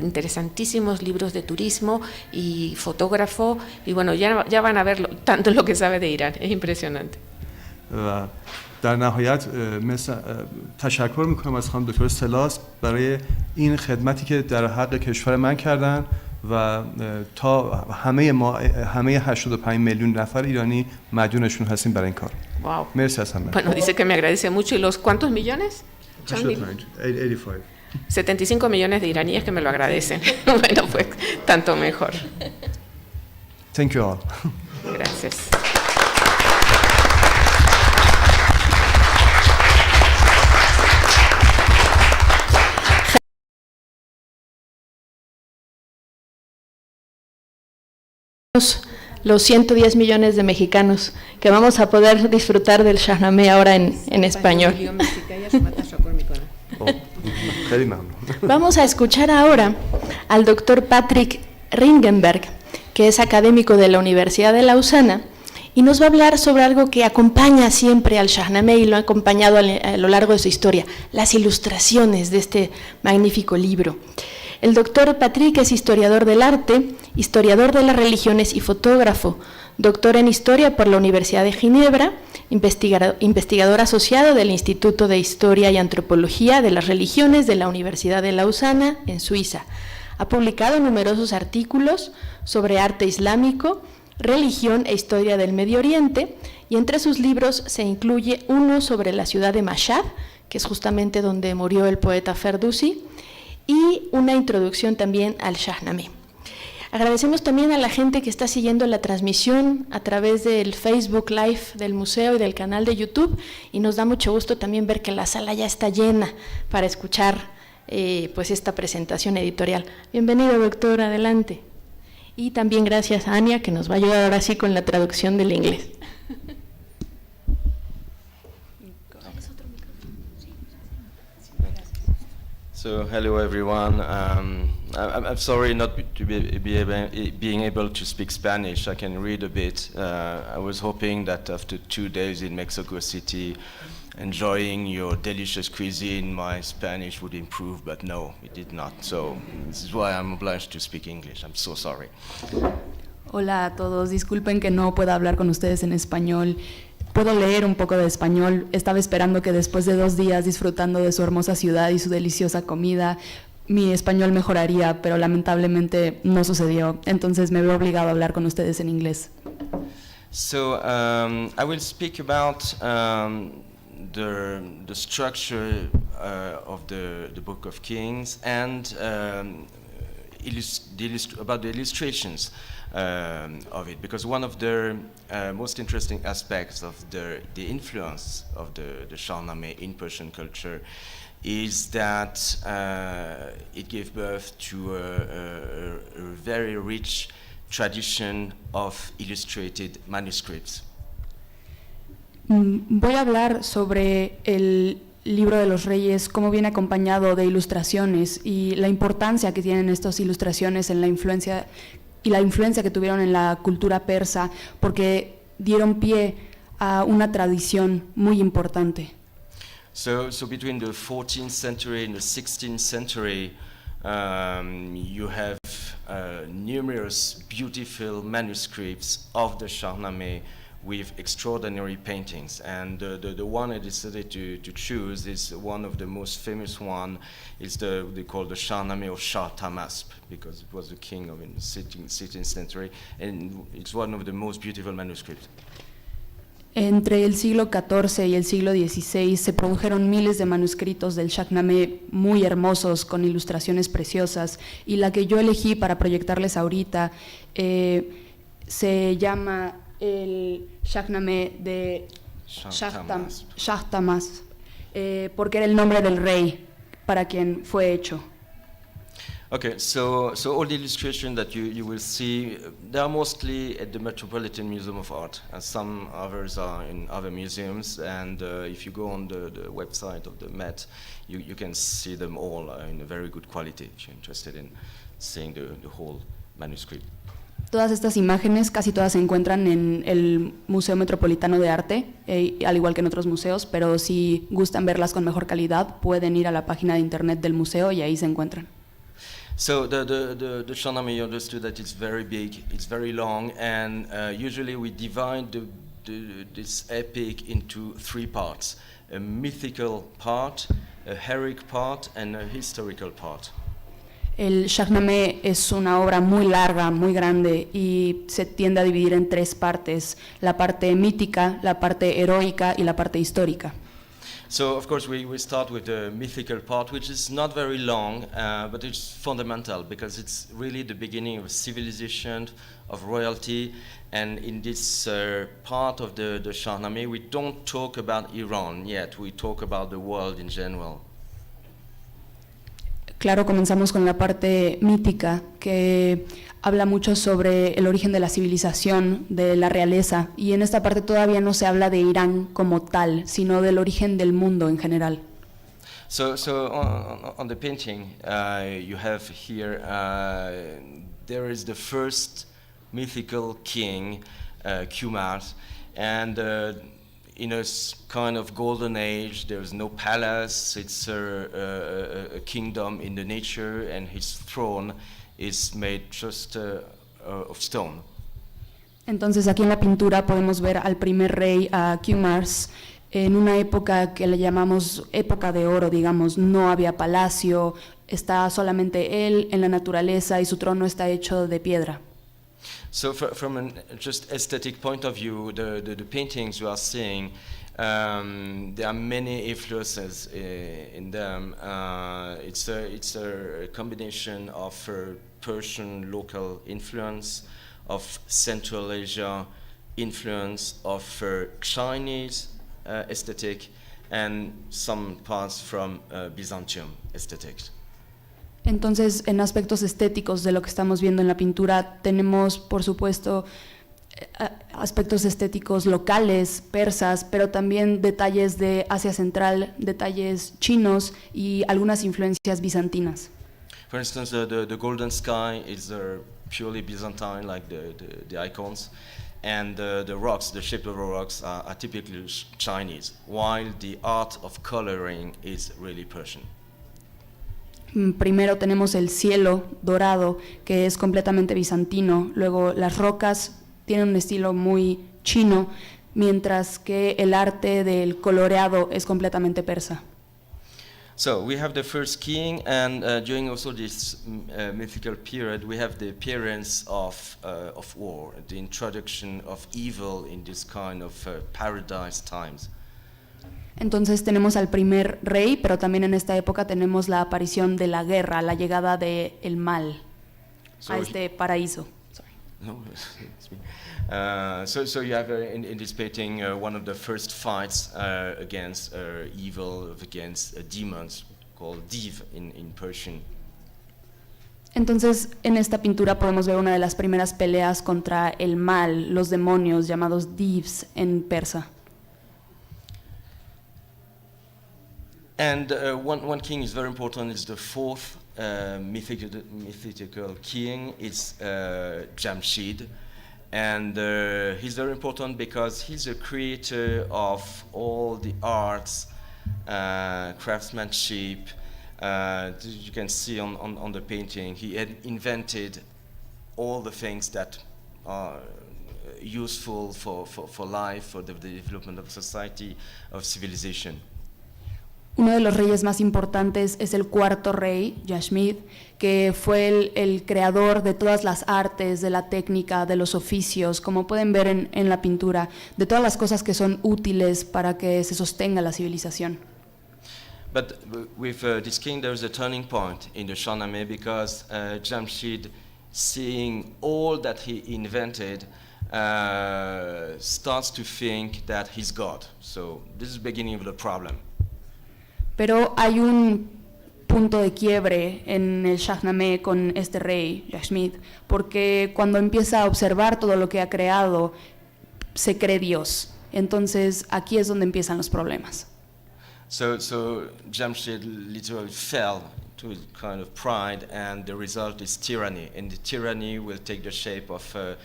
C: interesantísimos libros de turismo y fotógrafo, y bueno, ya van a ver tanto lo que sabe de Irán, es impresionante.
D: در نهایت تشکر میکنم از خانم دکتر سلاس برای این خدمتی که در حق کشور من کردن و تا همه 85 میلیون نفر ایرانی مدیونشون هستیم برای این کار.
C: Wow.
D: مرسی از همه.
C: Bueno, dice que me agradece mucho. ¿Y los cuántos millones?
D: 85.
C: 75 millones de iraníes que me lo agradecen. Bueno, pues tanto mejor.
D: Thank you all.
C: Gracias.
A: Los 110 millones de mexicanos que vamos a poder disfrutar del Shahnameh ahora en español. Vamos a escuchar ahora al doctor Patrick Ringenberg, que es académico de la Universidad de Lausana, y nos va a hablar sobre algo que acompaña siempre al Shahnameh y lo ha acompañado a lo largo de su historia, las ilustraciones de este magnífico libro. El doctor Patrick es historiador del arte, historiador de las religiones y fotógrafo, doctor en Historia por la Universidad de Ginebra, investigador asociado del Instituto de Historia y Antropología de las Religiones de la Universidad de Lausana, en Suiza. Ha publicado numerosos artículos sobre arte islámico, religión e historia del Medio Oriente, y entre sus libros se incluye uno sobre la ciudad de Mashhad, que es justamente donde murió el poeta Ferdowsi, y una introducción también al Shahnameh. Agradecemos también a la gente que está siguiendo la transmisión a través del Facebook Live del museo y del canal de YouTube, y nos da mucho gusto también ver que la sala ya está llena para escuchar pues esta presentación editorial. Bienvenido, doctor, adelante. Y también gracias a Ania, que nos va a ayudar ahora sí con la traducción del inglés.
F: So hello everyone. I'm sorry not to being able to speak Spanish. I can read a bit. I was hoping that after 2 days in Mexico City, enjoying your delicious cuisine, my Spanish would improve, but no, it did not. So this is why I'm obliged to speak English. I'm so sorry.
E: Hola a todos, disculpen que no pueda hablar con ustedes en español. Puedo leer un poco de español. Estaba esperando que después de 2 días disfrutando de su hermosa ciudad y su deliciosa comida, mi español mejoraría, pero lamentablemente no sucedió. Entonces me veo obligado a hablar con ustedes en inglés.
F: So I will speak about the structure of the Book of Kings and about the illustrations of it, because one of the most interesting aspects of the influence of the Shahnameh in Persian culture is that it gave birth to a very rich tradition of illustrated manuscripts.
E: Voy a hablar sobre el Libro de los Reyes, cómo viene acompañado de ilustraciones y la importancia que tienen estas ilustraciones en la influencia y la influencia que tuvieron en la cultura persa, porque dieron pie a una tradición muy importante.
F: So between the 14th century and the 16th century, you have numerous beautiful manuscripts of the Shahnameh with extraordinary paintings. And the one I decided to choose is one of the most famous one. It's they call the Shahnameh of Shah Tahmasp, because it was the king of in the 16th century, and it's one of the most beautiful manuscripts.
E: Entre el siglo XIV y el siglo XVI se produjeron miles de manuscritos del Shahnameh muy hermosos, con ilustraciones preciosas, y la que yo elegí para proyectarles ahorita se llama el Shahnameh de Shah Tahmasp, porque era el nombre del rey para quien fue hecho.
F: Okay, so all the illustrations that you will see, they are mostly at the Metropolitan Museum of Art, and some others are in other museums. And if you go on the website of the Met, you can see them all in a very good quality if you're interested in seeing the whole manuscript.
E: Todas estas imágenes, casi todas se encuentran en el Museo Metropolitano de Arte, al igual que en otros museos, pero si gustan verlas con mejor calidad, pueden ir a la página de internet del museo y ahí se encuentran.
F: So the Shahnameh, you understood that it's very big, it's very long, and usually we divide this epic into three parts: a mythical part, a heroic part, and a historical part.
E: El Shahnameh es una obra muy larga, muy grande, y se tiende a dividir en tres partes: la parte mítica, la parte heroica y la parte histórica.
F: So, of course, we start with the mythical part, which is not very long, but it's fundamental because it's really the beginning of civilization, of royalty. And in this part of the Shahnameh, we don't talk about Iran yet, we talk about the world in general.
E: Claro, comenzamos con la parte mítica, que habla mucho sobre el origen de la civilización, de la realeza, y en esta parte todavía no se habla de Irán como tal, sino del origen del mundo en general.
F: So on the painting, you have here, there is the first mythical king, Qumars, and in a kind of golden age, there's no palace, it's a kingdom in the nature, and his throne is made just of stone.
E: Entonces aquí en la pintura podemos ver al primer rey, a Qumars, en una época que le llamamos época de oro, digamos. No había palacio, está solamente él en la naturaleza y su trono está hecho de piedra.
F: So from a just aesthetic point of view, the paintings you are seeing, there are many influences in them. It's a combination of Persian local influence, of Central Asia influence, of Chinese aesthetic, and some parts from Byzantium aesthetics.
E: Entonces, en aspectos estéticos de lo que estamos viendo en la pintura, tenemos, por supuesto, aspectos estéticos locales, persas, pero también detalles de Asia Central, detalles chinos y algunas influencias bizantinas.
F: For instance, the golden sky is purely Byzantine, like the icons, and the rocks, the shape of the rocks, are typically Chinese, while the art of coloring is really Persian.
E: Primero tenemos el cielo dorado, que es completamente bizantino. Luego las rocas tienen un estilo muy chino, mientras que el arte del coloreado es completamente persa.
F: So we have the first king, and during also this mythical period, we have the appearance of war, the introduction of evil in this kind of paradise times.
E: Entonces tenemos al primer rey, pero también en esta época tenemos la aparición de la guerra, la llegada del mal a este paraíso.
F: No, it's me. So you have in this painting one of the first fights against evil, against demons, called Div in Persian.
E: Entonces en esta pintura podemos ver una de las primeras peleas contra el mal, los demonios llamados Divs en persa.
F: And one king is very important, is the fourth mythical king is Jamshid. And he's very important because he's a creator of all the arts, craftsmanship. You can see on the painting, he had invented all the things that are useful for life, for the development of society, of civilization.
E: Uno de los reyes más importantes es el cuarto rey, Yashmid, que fue el creador de todas las artes, de la técnica, de los oficios, como pueden ver en la pintura, de todas las cosas que son útiles para que se sostenga la civilización.
F: But with this king, there is a turning point in the Shahnameh because Jamshid, seeing all that he invented, starts to think that he's God. So this is the beginning of the problem.
E: Pero hay un punto de quiebre en el Shahnameh con este rey, Yashmid, porque cuando empieza a observar todo lo que ha creado, se cree Dios. Entonces aquí es donde empiezan los problemas.
F: So Jamshid literally fell to a kind of pride, and the result is tyranny. And the tyranny will take the shape of a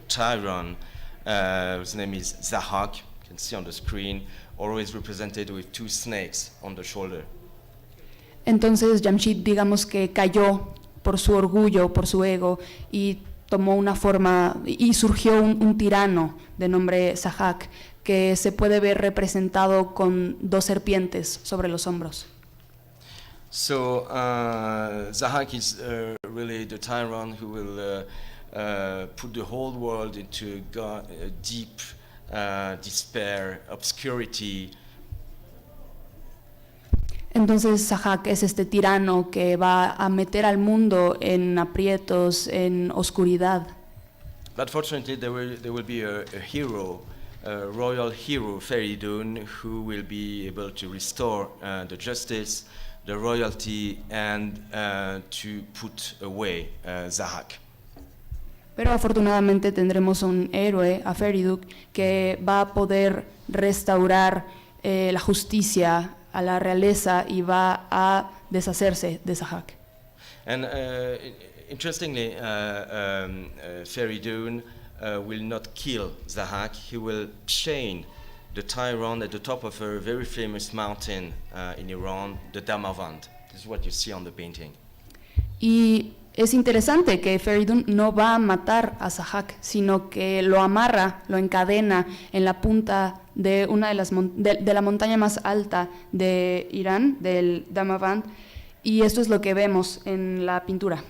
F: tyrant whose name is Zahak. You can see on the screen, always represented with two snakes on the shoulder.
E: Entonces Jamshid, digamos que cayó por su orgullo, por su ego, y tomó una forma, y surgió un tirano de nombre Zahak, que se puede ver representado con dos serpientes sobre los hombros.
F: So Zahak is really the tyrant who will put the whole world into deep despair, obscurity.
E: Entonces Zahak es este tirano que va a meter al mundo en aprietos, en oscuridad.
F: But fortunately, there will be a hero, a royal hero, Feridun, who will be able to restore the justice, the royalty, and to put away Zahak.
E: Pero afortunadamente tendremos un héroe, a Feridun, que va a poder restaurar la justicia a la realeza y va a deshacerse de Zahak.
F: And interestingly, Feridun will not kill Zahak. He will chain the tyrant at the top of a very famous mountain in Iran, the Damavand. This is what you see on the painting.
E: Y es interesante que Feridun no va a matar a Zahak, sino que lo amarra, lo encadena en la punta de una de la montaña más alta de Irán, del Damavand, y esto es lo que vemos en la pintura.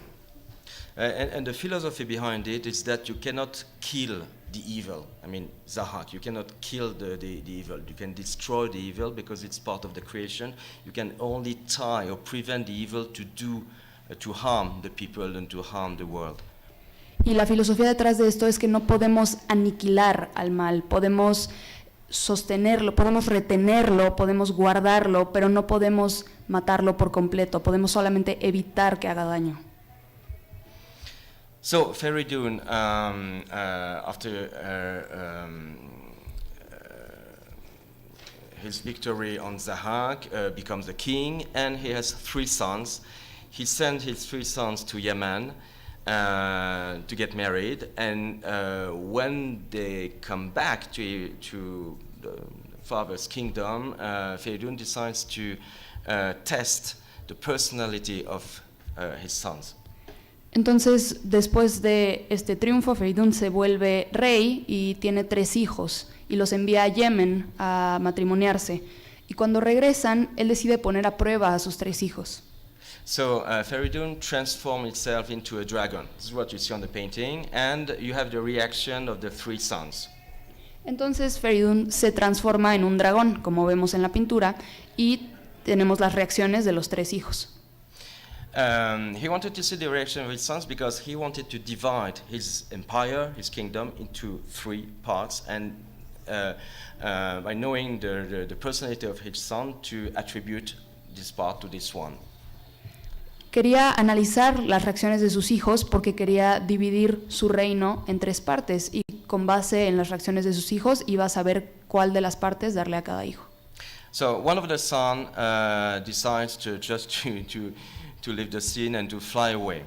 F: And the philosophy behind it is that you cannot kill the evil. I mean, Zahak, you cannot kill the evil. You can destroy the evil because it's part of the creation. You can only tie or prevent the evil to harm the people and to harm the world.
E: Y la filosofía detrás de esto es que no podemos aniquilar al mal, podemos sostenerlo, podemos retenerlo, podemos guardarlo, pero no podemos matarlo por completo, podemos solamente evitar que haga daño.
F: So Feridun, after his victory on Zahak, becomes a king, and he has 3 sons. He sent his 3 sons to Yemen to get married, and when they come back to the father's kingdom, Feridun decides to test the personality of his sons.
E: Entonces, después de este triunfo, Feridun se vuelve rey y tiene 3 hijos y los envía a Yemen a matrimoniarse. Y cuando regresan, él decide poner a prueba a sus 3 hijos.
F: So Feridun transforms itself into a dragon. This is what you see on the painting, and you have the reaction of the 3 sons.
E: Entonces, Feridun se transforma en un dragón, como vemos en la pintura, y tenemos las reacciones de los 3 hijos.
F: He wanted to see the reaction of his sons because he wanted to divide his empire, his kingdom, into 3 parts, and by knowing the personality of his son, to attribute this part to this one.
E: Quería analizar las reacciones de sus hijos porque quería dividir su reino en 3 partes y con base en las reacciones de sus hijos iba a saber cuál de las partes darle a cada hijo.
F: So one of the sons decides to leave the scene and to fly away.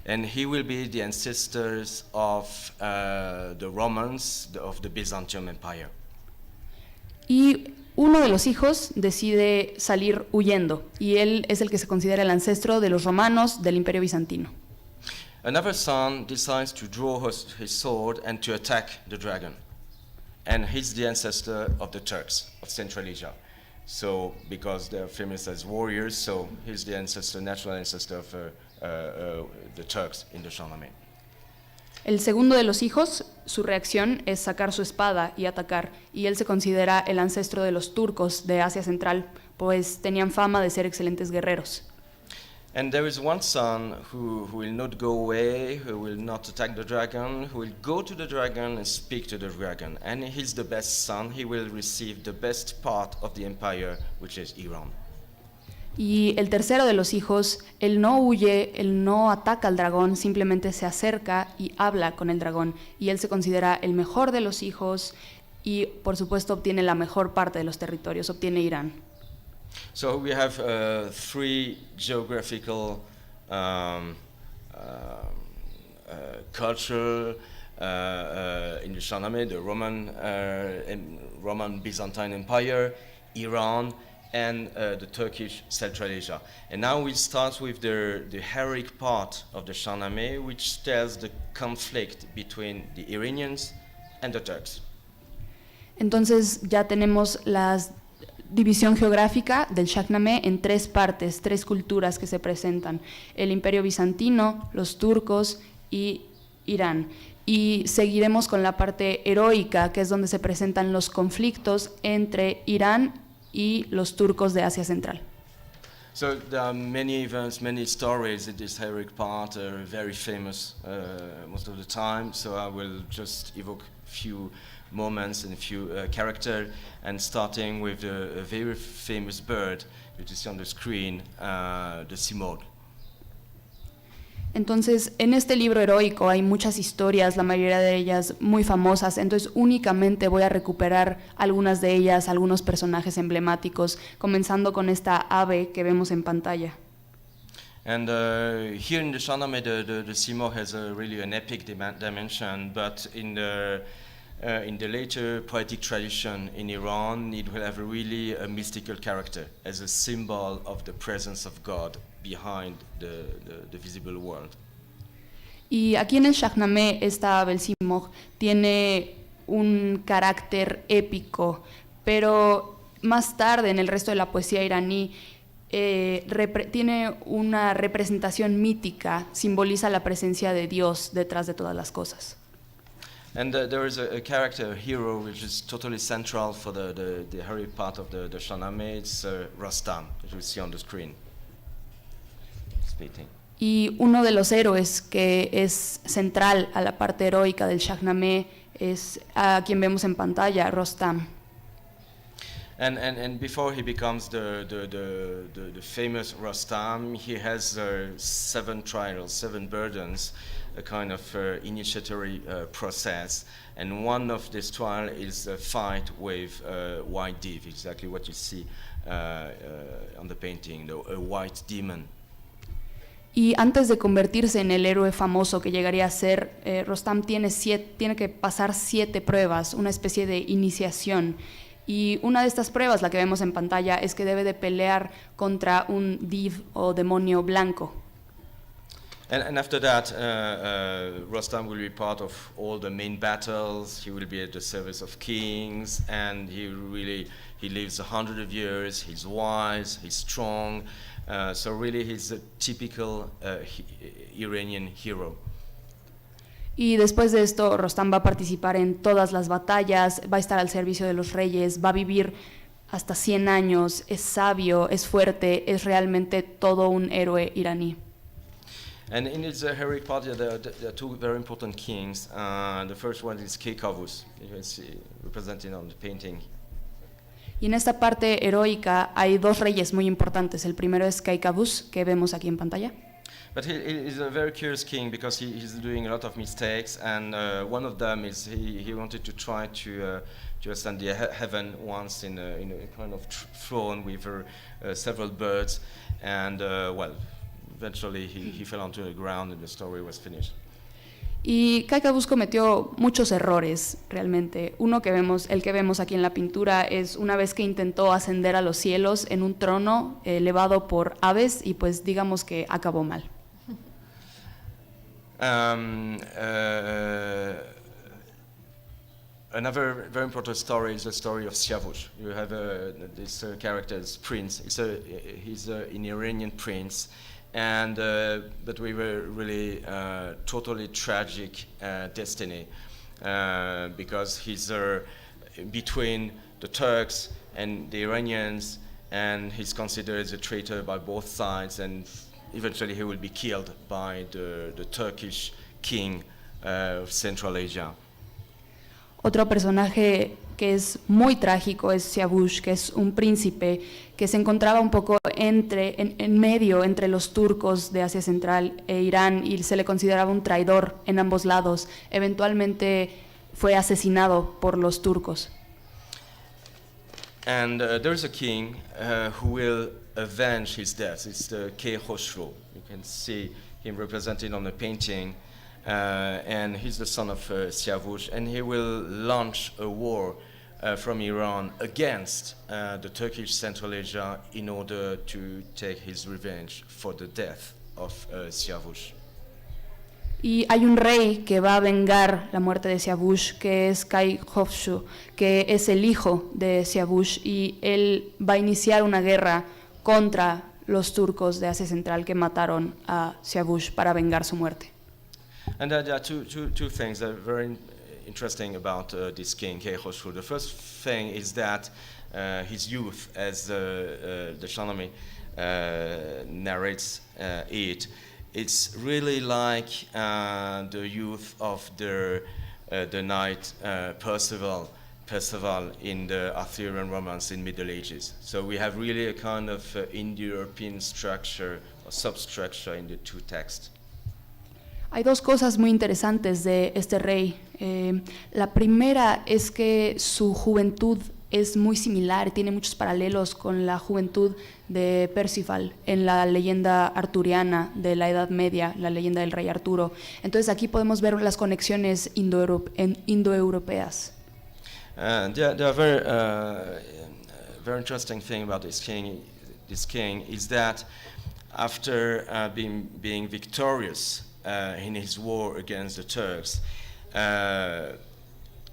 F: And he will be the ancestors of the Romans, of the Byzantium Empire.
E: Y uno de los hijos decide salir huyendo, y él es el que se considera el ancestro de los romanos del Imperio Bizantino.
F: Another son decides to draw his sword and to attack the dragon. And he's the ancestor of the Turks of Central Asia. So, because they're famous as warriors, so he's the ancestor, natural ancestor of the Turks in the Shahnameh.
E: El segundo de los hijos, su reacción es sacar su espada y atacar, y él se considera el ancestro de los turcos de Asia Central, pues tenían fama de ser excelentes guerreros.
F: And there is one son who will not go away, who will not attack the dragon, who will go to the dragon and speak to the dragon. And he's the best son, he will receive the best part of the empire, which is Iran.
E: Y el tercero de los hijos, él no huye, él no ataca al dragón, simplemente se acerca y habla con el dragón. Y él se considera el mejor de los hijos y, por supuesto, obtiene la mejor parte de los territorios, obtiene Irán.
F: So we have three geographical culture in the Shahnameh, the Roman Byzantine Empire, Iran, and the Turkish Central Asia. And now we start with the heroic part of the Shahnameh, which tells the conflict between the Iranians and the Turks.
E: Entonces ya tenemos la división geográfica del Shahnameh en tres partes, tres culturas que se presentan: el Imperio Bizantino, los turcos y Irán. Y seguiremos con la parte heroica, que es donde se presentan los conflictos entre Irán y los turcos de Asia Central.
F: So there are many events, many stories in this heroic part, very famous most of the time. So I will just evoke a few moments and a few characters, and starting with a very famous bird, which you see on the screen, the simurgh.
E: Entonces, en este libro heroico hay muchas historias, la mayoría de ellas muy famosas, entonces únicamente voy a recuperar algunas de ellas, algunos personajes emblemáticos, comenzando con esta ave que vemos en pantalla.
F: And here in the Shahnameh, the simurgh has really an epic dimension, but in the later poetic tradition in Iran, it will have really a mystical character as a symbol of the presence of God behind the visible world.
E: Y aquí en el Shahnameh, esta ave, el simurgh, tiene un carácter épico, pero más tarde en el resto de la poesía iraní tiene una representación mítica, simboliza la presencia de Dios detrás de todas las cosas.
F: And there is a character, a hero, which is totally central for the heroic part of the Shahnameh. It's Rostam, as you see on the screen. Speaking.
E: Y uno de los héroes que es central a la parte heroica del Shahnameh es a quien vemos en pantalla, Rostam.
F: And before he becomes the famous Rostam, he has 7 trials, 7 burdens, a kind of initiatory process. And one of these trials is a fight with white Div, exactly what you see on the painting, a white demon.
E: Y antes de convertirse en el héroe famoso que llegaría a ser, Rostam tiene que pasar 7 pruebas, una especie de iniciación. Y una de estas pruebas, la que vemos en pantalla, es que debe de pelear contra un div o demonio blanco.
F: And after that, Rostam will be part of all the main battles. He will be at the service of kings, and he lives 100 of years. He's wise, he's strong. So really, he's a typical Iranian hero.
E: Y después de esto, Rostam va a participar en todas las batallas, va a estar al servicio de los reyes, va a vivir hasta 100 años, es sabio, es fuerte, es realmente todo un héroe iraní.
F: And in his heroic part, there are 2 very important kings. The first one is Kaikavus, you can see represented on the painting.
E: Y en esta parte heroica hay 2 reyes muy importantes. El primero es Kaikavus, que vemos aquí en pantalla.
F: But he is a very curious king because he's doing a lot of mistakes, and one of them is he wanted to try to ascend the heaven once in a kind of throne with several birds, and eventually he fell onto the ground and the story was finished.
E: Y Kaikabus cometió muchos errores, realmente. Uno que vemos, el que vemos aquí en la pintura, es una vez que intentó ascender a los cielos en un trono elevado por aves y pues digamos que acabó mal.
F: Another very important story is the story of Siavush. You have this character, this prince. He's an Iranian prince, and but we were really totally tragic destiny because he's between the Turks and the Iranians, and he's considered as a traitor by both sides, and eventually he will be killed by the Turkish king of Central Asia.
E: Otro personaje que es muy trágico es Siavush, que es un príncipe que se encontraba un poco en medio entre los turcos de Asia Central e Irán y se le consideraba un traidor en ambos lados. Eventualmente fue asesinado por los turcos.
F: And there is a king who will avenge his death. It's the Khosrow. You can see him represented on the painting. And he's the son of Siavush, and he will launch a war from Iran against the Turkish Central Asia in order to take his revenge for the death of Siavush.
E: Y hay un rey que va a vengar la muerte de Siavush, que es Kai Khosrow, que es el hijo de Siavush, y él va a iniciar una guerra contra los turcos de Asia Central que mataron a Siavush para vengar su muerte.
F: And there are two things that are very interesting about this king, Khosrow. The first thing is that his youth, as the Shahnameh narrates it, it's really like the youth of the knight Percival in the Arthurian romance in Middle Ages. So we have really a kind of Indo-European structure or substructure in the two texts.
E: Hay dos cosas muy interesantes de este rey. La primera es que su juventud es muy similar, tiene muchos paralelos con la juventud de Percival en la leyenda arturiana de la Edad Media, la leyenda del rey Arturo. Entonces aquí podemos ver las conexiones indoeuropeas.
F: There are very interesting thing about this king is that after being victorious in his war against the Turks,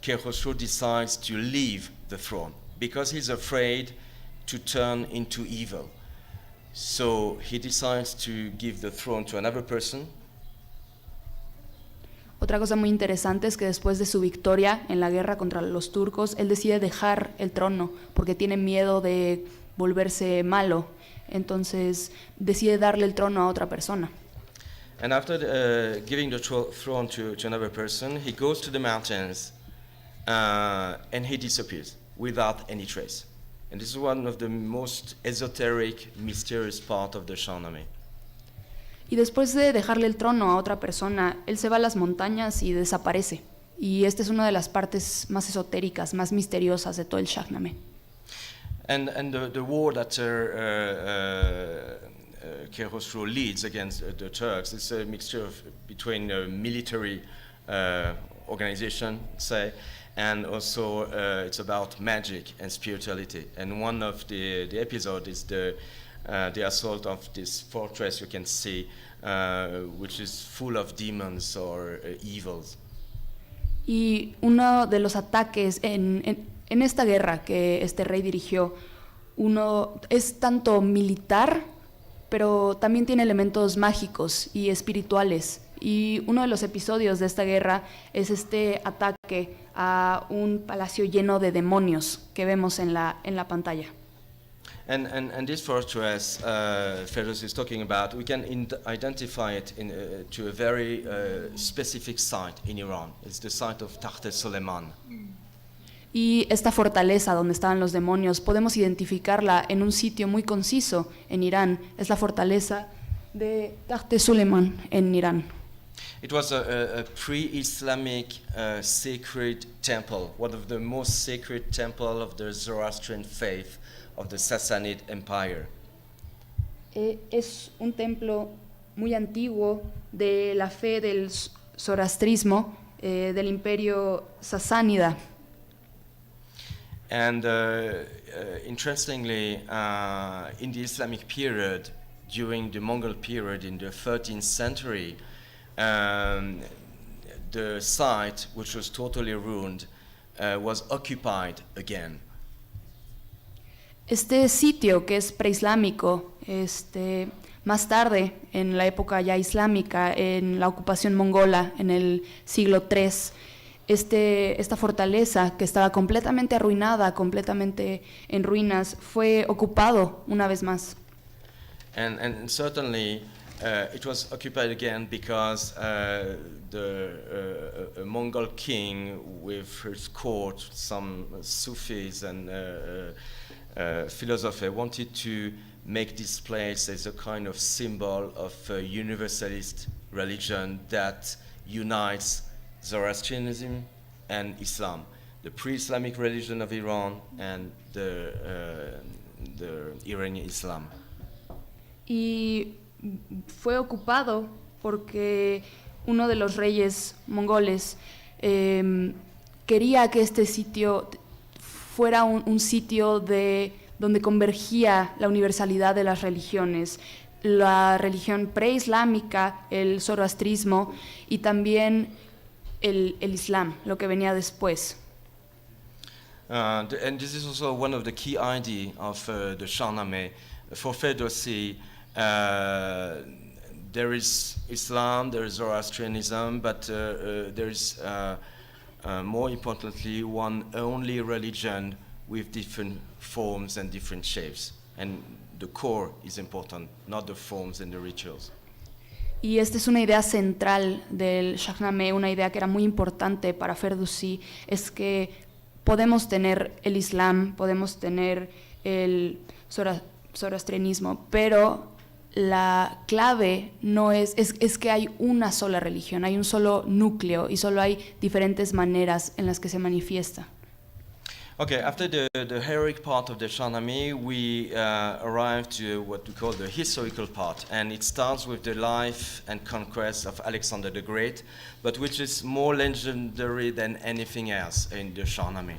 F: Khosrow decides to leave the throne because he's afraid to turn into evil. So he decides to give the throne to another person.
E: Otra cosa muy interesante es que después de su victoria en la guerra contra los turcos, él decide dejar el trono porque tiene miedo de volverse malo. Entonces decide darle el trono a otra persona.
F: And after giving the throne to another person, he goes to the mountains and he disappears without any trace. And this is one of the most esoteric, mysterious part of the Shahnameh.
E: Y después de dejarle el trono a otra persona, él se va a las montañas y desaparece. Y esta es una de las partes más esotéricas, más misteriosas de todo el Shahnameh.
F: And the war that Khosrow leads against the Turks is a mixture between a military organization, say, and also it's about magic and spirituality. And one of the episode is the assault of this fortress you can see, which is full of demons or evils.
E: Y uno de los ataques en esta guerra que este rey dirigió, uno es tanto militar, pero también tiene elementos mágicos y espirituales. Y uno de los episodios de esta guerra es este ataque a un palacio lleno de demonios que vemos en la pantalla.
F: And this fortress Feroz is talking about, we can identify it to a very specific site in Iran. It's the site of Takht-e-Suleiman.
E: Y esta fortaleza donde estaban los demonios, podemos identificarla en un sitio muy conciso en Irán. Es la fortaleza de Takht-e-Suleiman en Irán.
F: It was a pre-Islamic sacred temple, one of the most sacred temples of the Zoroastrian faith of the Sassanid Empire.
E: Es un templo muy antiguo de la fe del zoroastrismo, del imperio sasánida.
F: And interestingly, in the Islamic period, during the Mongol period in the 13th century, the site, which was totally ruined, was occupied again.
E: Este sitio, que es preislámico, más tarde, en la época ya islámica, en la ocupación mongola, en el siglo III, esta fortaleza que estaba completamente arruinada, completamente en ruinas, fue ocupado una vez más.
F: And certainly it was occupied again because the Mongol king with his court, some Sufis and philosophers wanted to make this place as a kind of symbol of a universalist religion that unites Zoroastrianism and Islam, the pre-Islamic religion of Iran and the Iranian Islam.
E: Y fue ocupado porque uno de los reyes mongoles quería que este sitio fuera un sitio donde convergía la universalidad de las religiones, la religión preislámica, el zoroastrismo y también el Islam, lo que venía después.
F: And this is also one of the key ideas of the Shahnameh. For Ferdowsi, there is Islam, there is Zoroastrianism, but there is, more importantly, one only religion with different forms and different shapes. And the core is important, not the forms and the rituals.
E: Y esta es una idea central del Shahnameh, una idea que era muy importante para Ferdowsi, es que podemos tener el Islam, podemos tener el zoroastrianismo, pero la clave no es que hay una sola religión, hay un solo núcleo y solo hay diferentes maneras en las que se manifiesta.
F: Okay, after the heroic part of the Shahnameh, we arrive to what we call the historical part, and it starts with the life and conquest of Alexander the Great, but which is more legendary than anything else in the Shahnameh.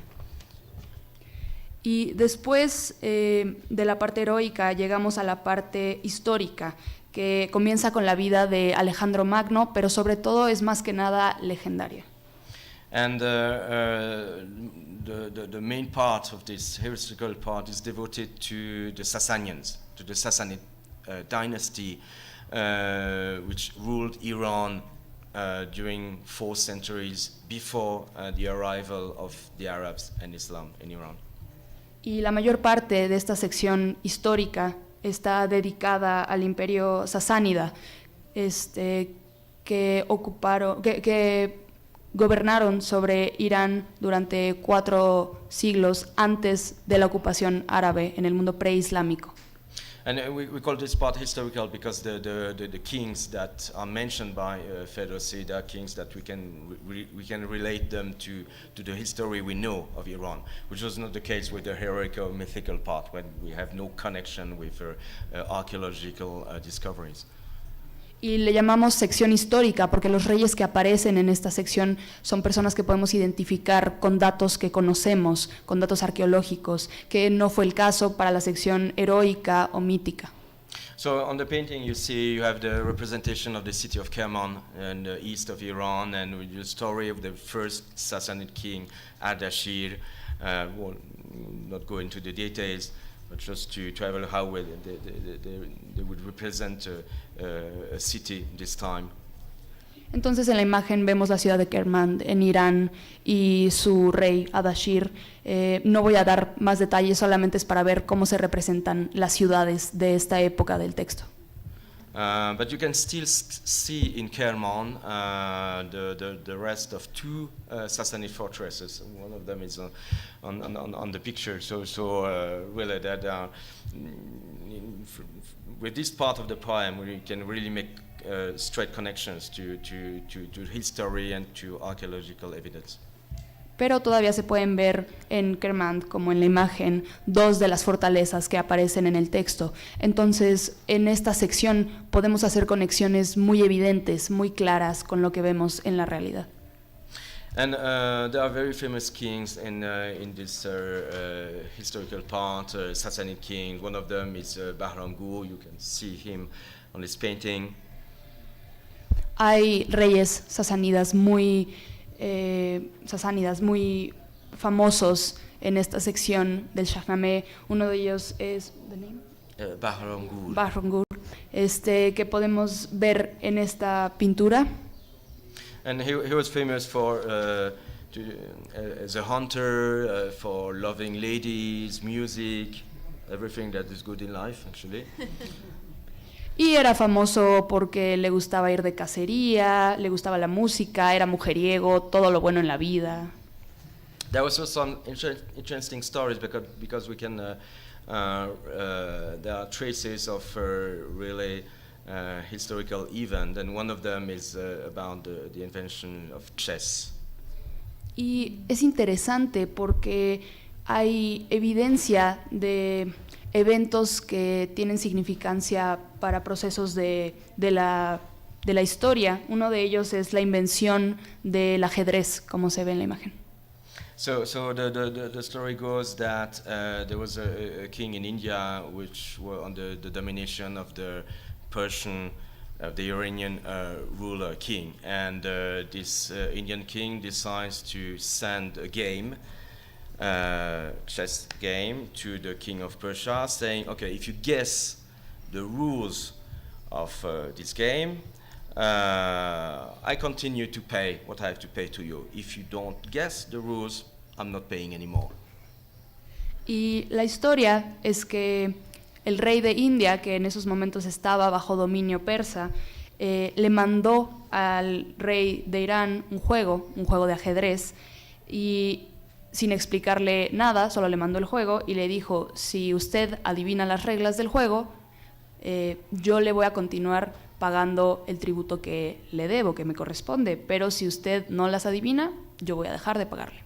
E: Y después de la parte heroica llegamos a la parte histórica, que comienza con la vida de Alejandro Magno, pero sobre todo es más que nada legendaria.
F: And the main part of this historical part is devoted to the Sassanians, to the Sassanid dynasty, which ruled Iran during 4 centuries before the arrival of the Arabs and Islam in Iran.
E: Y la mayor parte de esta sección histórica está dedicada al imperio sasánida, que gobernaron sobre Irán durante 4 siglos antes de la ocupación árabe en el mundo preislámico.
F: And we call this part historical because the kings that are mentioned by Ferdowsi, they are kings that we can relate them to the history we know of Iran, which was not the case with the heroic or mythical part, when we have no connection with archaeological discoveries.
E: Y le llamamos sección histórica porque los reyes que aparecen en esta sección son personas que podemos identificar con datos que conocemos, con datos arqueológicos, que no fue el caso para la sección heroica o mítica.
F: So on the painting you see you have the representation of the city of Kerman in the east of Iran, and with the story of the first Sassanid king Ardashir. We'll not go into the details, but just to travel how they would represent a city this time.
E: Entonces en la imagen vemos la ciudad de Kerman en Irán y su rey Ardashir. No voy a dar más detalles, solamente es para ver cómo se representan las ciudades de esta época del texto.
F: But you can still see in Kerman the rest of 2 Sassanid fortresses. One of them is on the picture. So really that with this part of the poem, we can really make straight connections to history and to archaeological evidence.
E: pero todavía se pueden ver en Kermand, como en la imagen, 2 de las fortalezas que aparecen en el texto. Entonces, en esta sección podemos hacer conexiones muy evidentes, muy claras con lo que vemos en la realidad.
F: And there are very famous kings in this historical part, Sassanid king. One of them is Bahram Gur. You can see him on this painting.
E: Hay reyes sasánidas muy famosos en esta sección del Shahnameh. Uno de ellos es
F: Bahram Gur.
E: Bahram Gur, que podemos ver en esta pintura.
F: And he was famous for as a hunter, for loving ladies, music, everything that is good in life, actually.
E: Y era famoso porque le gustaba ir de cacería, le gustaba la música, era mujeriego, todo lo bueno en la vida.
F: There was also some interesting stories because we can there are traces of really historical event, and one of them is about the invention of chess.
E: Y es interesante porque hay evidencia de eventos que tienen significancia para procesos de la historia. Uno de ellos es la invención del ajedrez, como se ve en la imagen.
F: So the story goes that there was a king in India which were under the domination of the Persian, the Iranian ruler king, and this Indian king decides to send a game, chess game, to the king of Persia, saying, okay, if you guess the rules of this game, I continue to pay what I have to pay to you. If you don't guess the rules, I'm not paying anymore.
E: Y la historia es que el rey de India, que en esos momentos estaba bajo dominio persa, le mandó al rey de Irán un juego de ajedrez, y sin explicarle nada, solo le mandó el juego y le dijo, si usted adivina las reglas del juego, yo le voy a continuar pagando el tributo que le debo, que me corresponde, pero si usted no las adivina, yo voy a dejar de pagarle.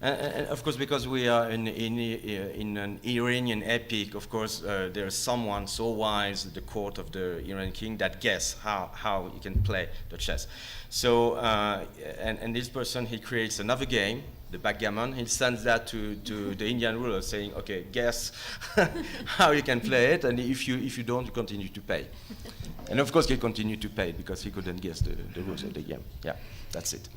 F: And of course, because we are in an Iranian epic, of course, there's someone so wise at the court of the Iranian king that guess how he can play the chess. So, and this person, he creates another game, the backgammon. He sends that to the Indian ruler, saying, okay, guess how you can play it, and if you don't, you continue to pay. And of course, he continued to pay because he couldn't guess the rules of the game. Yeah, that's it.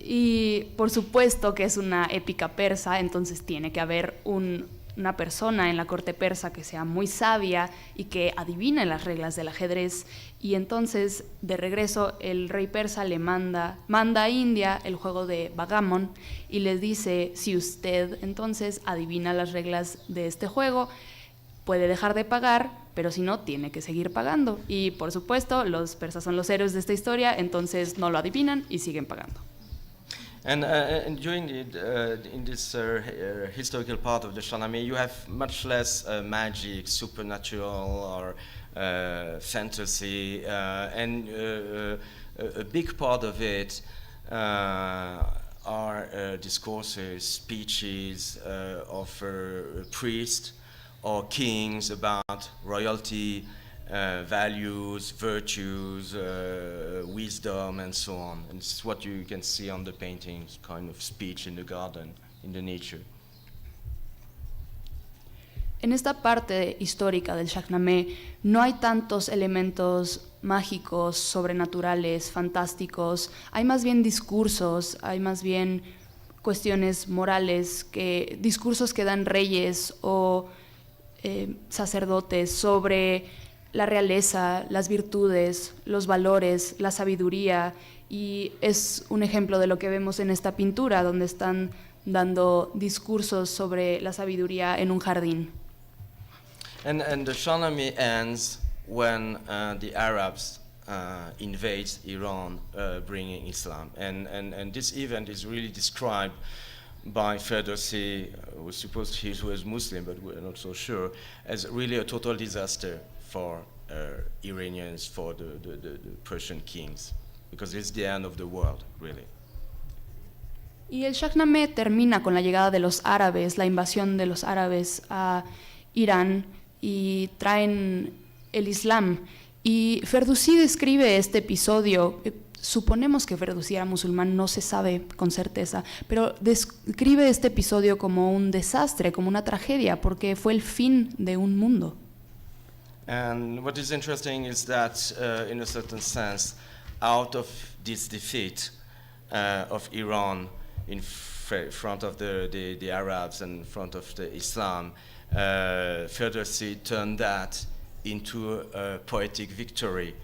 E: Y por supuesto que es una épica persa, entonces tiene que haber una persona en la corte persa que sea muy sabia y que adivine las reglas del ajedrez. Y entonces, de regreso, el rey persa le manda a India el juego de backgammon y les dice, si usted entonces adivina las reglas de este juego, puede dejar de pagar, pero si no, tiene que seguir pagando. Y por supuesto, los persas son los héroes de esta historia, entonces no lo adivinan y siguen pagando.
F: And during in this historical part of the Shahnameh, you have much less magic, supernatural, or fantasy, and a big part of it are discourses, speeches of priests or kings about royalty, values, virtues, wisdom, and so on. And this is what you can see on the paintings, kind of speech in the garden, in the nature.
E: En esta parte histórica del Shahnameh no hay tantos elementos mágicos, sobrenaturales, fantásticos. Hay más bien discursos, hay más bien cuestiones morales, discursos que dan reyes o sacerdotes sobre la realeza, las virtudes, los valores, la sabiduría, y es un ejemplo de lo que vemos en esta pintura, donde están dando discursos sobre la sabiduría en un jardín.
F: And the Shahnameh ends when the Arabs invade Iran, bringing Islam. And this event is really described by Ferdowsi, who was supposed he was Muslim, but we're not so sure, as really a total disaster for Iranians, for the Persian kings, because it's the end of the world, really.
E: Y el Shahnameh termina con la llegada de los árabes, la invasión de los árabes a Irán y traen el Islam. Y Ferdowsi describe este episodio, suponemos que Ferdowsi era musulmán, no se sabe con certeza, pero describe este episodio como un desastre, como una tragedia, porque fue el fin de un mundo.
F: And what is interesting is that, in a certain sense, out of this defeat of Iran in front of the Arabs and in front of the Islam, Ferdowsi turned that into a poetic victory,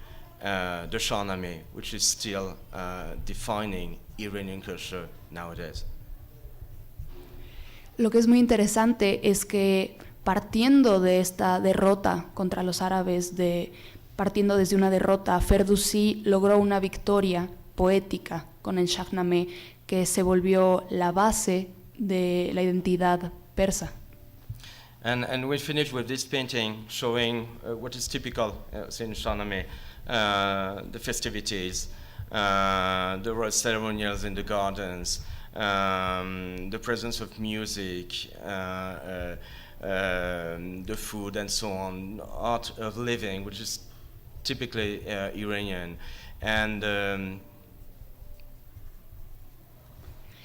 F: the Shahnameh, which is still defining Iranian culture nowadays.
E: Lo que es muy interesante es que partiendo de esta derrota contra los árabes, partiendo desde una derrota, Ferdowsi logró una victoria poética con el Shahnameh que se volvió la base de la identidad persa.
F: And we finished with this painting showing what is typical in Shahnameh, the festivities, the royal ceremonials in the gardens, the presence of music, the food and so on, art of living, which is typically Iranian. And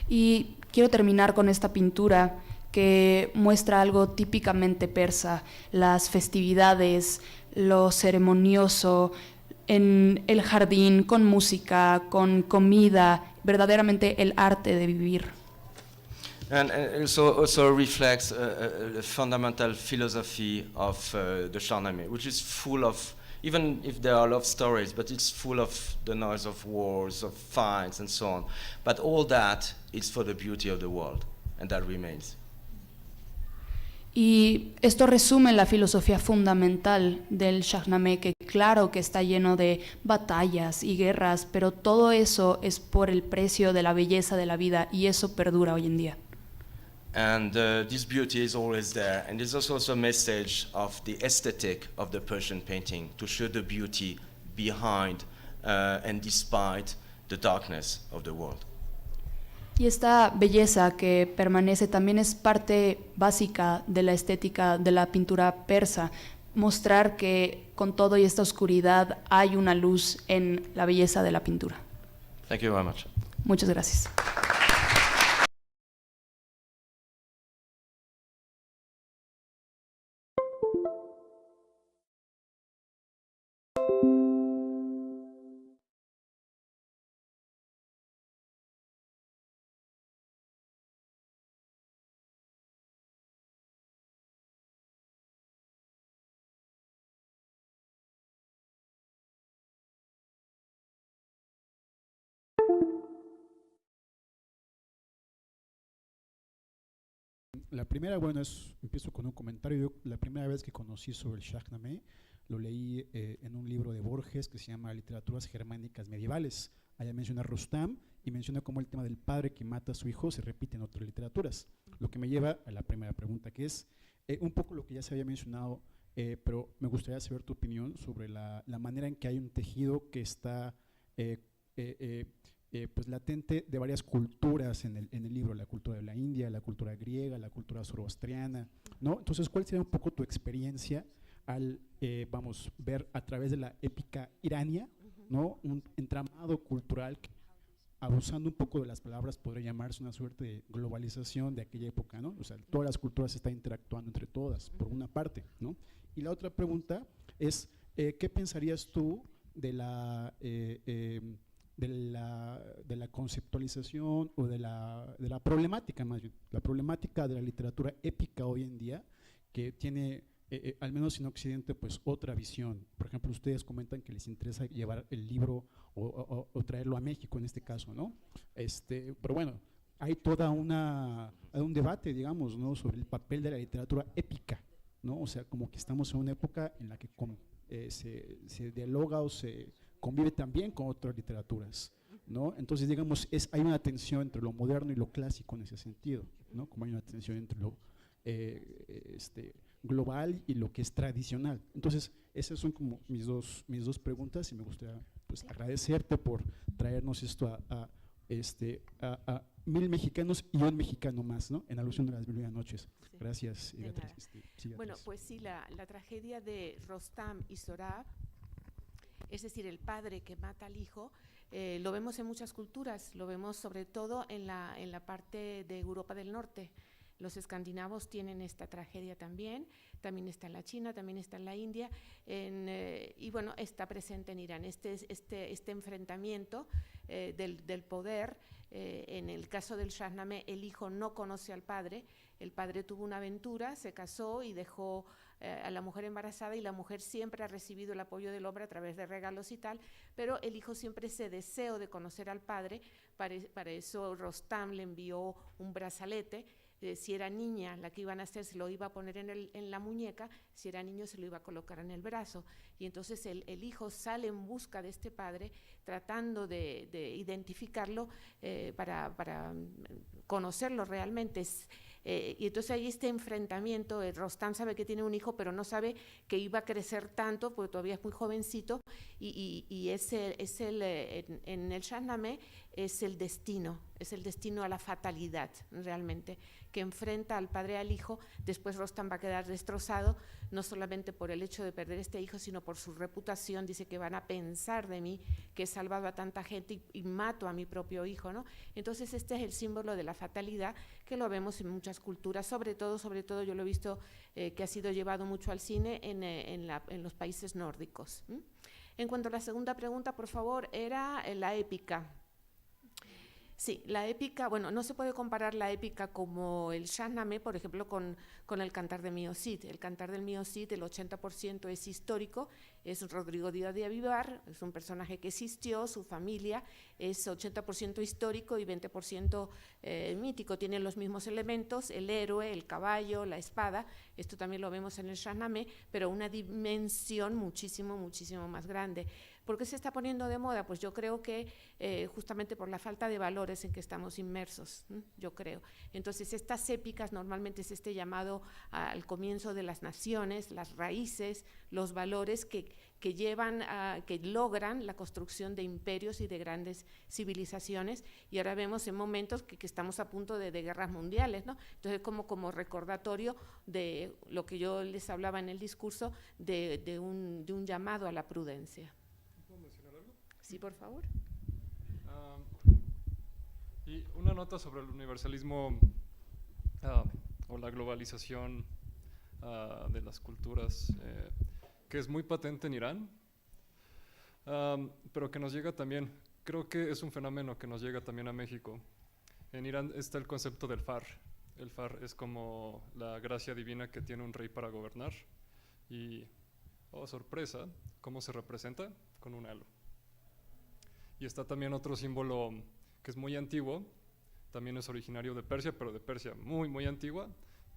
E: Y quiero terminar con esta pintura que muestra algo típicamente persa, las festividades, lo ceremonioso, en el jardín, con música, con comida, verdaderamente el arte de vivir.
F: And it also reflects a fundamental philosophy of the Shahnameh, which is full of, even if there are love stories, but it's full of the noise of wars, of fights, and so on. But all that is for the beauty of the world, and that remains.
E: Y esto resume la filosofía fundamental del Shahnameh, que claro que está lleno de batallas y guerras, pero todo eso es por el precio de la belleza de la vida y eso perdura hoy en día.
F: And this beauty is always there, and it's also a message of the aesthetic of the Persian painting, to show the beauty behind and despite the darkness of the world.
E: Y esta belleza que permanece también es parte básica de la estética de la pintura persa, mostrar que con todo y esta oscuridad hay una luz en la belleza de la pintura.
F: Thank you very much.
E: Muchas gracias.
G: La primera, bueno, empiezo con un comentario. Yo, la primera vez que conocí sobre el Shahnameh, lo leí en un libro de Borges que se llama Literaturas Germánicas Medievales. Allá menciona Rustam y menciona cómo el tema del padre que mata a su hijo se repite en otras literaturas. Lo que me lleva a la primera pregunta, que es un poco lo que ya se había mencionado, pero me gustaría saber tu opinión sobre la manera en que hay un tejido que está pues latente de varias culturas en el libro, la cultura de la India, la cultura griega, la cultura zoroastriana, ¿no? Entonces, ¿cuál sería un poco tu experiencia al, vamos, ver a través de la épica irania, ¿no? Un entramado cultural que, abusando un poco de las palabras, podría llamarse una suerte de globalización de aquella época, ¿no? O sea, todas las culturas están interactuando entre todas, por una parte, ¿no? Y la otra pregunta es, ¿qué pensarías tú de la conceptualización o de la problemática, más bien, la problemática de la literatura épica hoy en día, que tiene, al menos en Occidente, pues otra visión? Por ejemplo, ustedes comentan que les interesa llevar el libro o traerlo a México en este caso, ¿no? Pero bueno, hay toda un debate, digamos, ¿no?, sobre el papel de la literatura épica, ¿no? O sea, como que estamos en una época en la que se dialoga o se convive también con otras literaturas, ¿no? Entonces, digamos, hay una tensión entre lo moderno y lo clásico en ese sentido, ¿no? Como hay una tensión entre lo global y lo que es tradicional. Entonces, esas son como mis dos preguntas, y me gustaría, pues, agradecerte por traernos esto a 1000 mexicanos y un mexicano más, ¿no? En alusión a las 1000 noches.
C: Sí.
G: Gracias,
C: De
G: Beatriz.
C: nada.
G: Sí,
C: Bueno,
G: Beatriz.
C: pues sí, la tragedia de Rostam y Sorab, es decir, el padre que mata al hijo, lo vemos en muchas culturas, lo vemos sobre todo en la parte de Europa del Norte. Los escandinavos tienen esta tragedia también está en la China, también está en la India, y bueno, está presente en Irán. Este enfrentamiento del poder, en el caso del Shahnameh, el hijo no conoce al padre, el padre tuvo una aventura, se casó y dejó a la mujer embarazada, y la mujer siempre ha recibido el apoyo del hombre a través de regalos y tal, pero el hijo siempre ese deseo de conocer al padre, para eso Rostam le envió un brazalete. Si era niña la que iban a hacer, se lo iba a poner en la muñeca, si era niño se lo iba a colocar en el brazo, y entonces el hijo sale en busca de este padre, tratando de identificarlo, para conocerlo realmente. Y entonces hay este enfrentamiento. Rostam sabe que tiene un hijo, pero no sabe que iba a crecer tanto, porque todavía es muy jovencito, y en el Shahnameh es el destino a la fatalidad, realmente, que enfrenta al padre al hijo. Después Rostam va a quedar destrozado, no solamente por el hecho de perder este hijo, sino por su reputación. Dice que van a pensar de mí que he salvado a tanta gente y mato a mi propio hijo, ¿no? Entonces este es el símbolo de la fatalidad, que lo vemos en muchas culturas, sobre todo yo lo he visto, que ha sido llevado mucho al cine en los países nórdicos. En cuanto a la segunda pregunta, por favor, era la épica. Sí, la épica, bueno, no se puede comparar la épica como el Shahnameh, por ejemplo, con el Cantar de Mio Cid. El Cantar del Mio Cid, el 80% es histórico, es Rodrigo Díaz de Vivar, es un personaje que existió, su familia es 80% histórico y 20% mítico. Tienen los mismos elementos, el héroe, el caballo, la espada. Esto también lo vemos en el Shahnameh, pero una dimensión muchísimo más grande. ¿Por qué se está poniendo de moda? Pues yo creo que justamente por la falta de valores en que estamos inmersos, yo creo. Entonces estas épicas normalmente es este llamado al comienzo de las naciones, las raíces, los valores que logran la construcción de imperios y de grandes civilizaciones, y ahora vemos en momentos que estamos a punto de guerras mundiales, ¿no? Entonces como recordatorio de lo que yo les hablaba en el discurso, de un llamado a la prudencia.
B: ¿Puedo mencionar algo?
C: Sí, por favor.
B: Y una nota sobre el universalismo o la globalización de las culturas, que es muy patente en Irán, pero que nos llega también, creo que es un fenómeno que nos llega también a México. En Irán está el concepto del far. El far es como la gracia divina que tiene un rey para gobernar, y, oh sorpresa, ¿cómo se representa? Con un halo. Y está también otro símbolo que es muy antiguo, también es originario de Persia, pero de Persia muy antigua,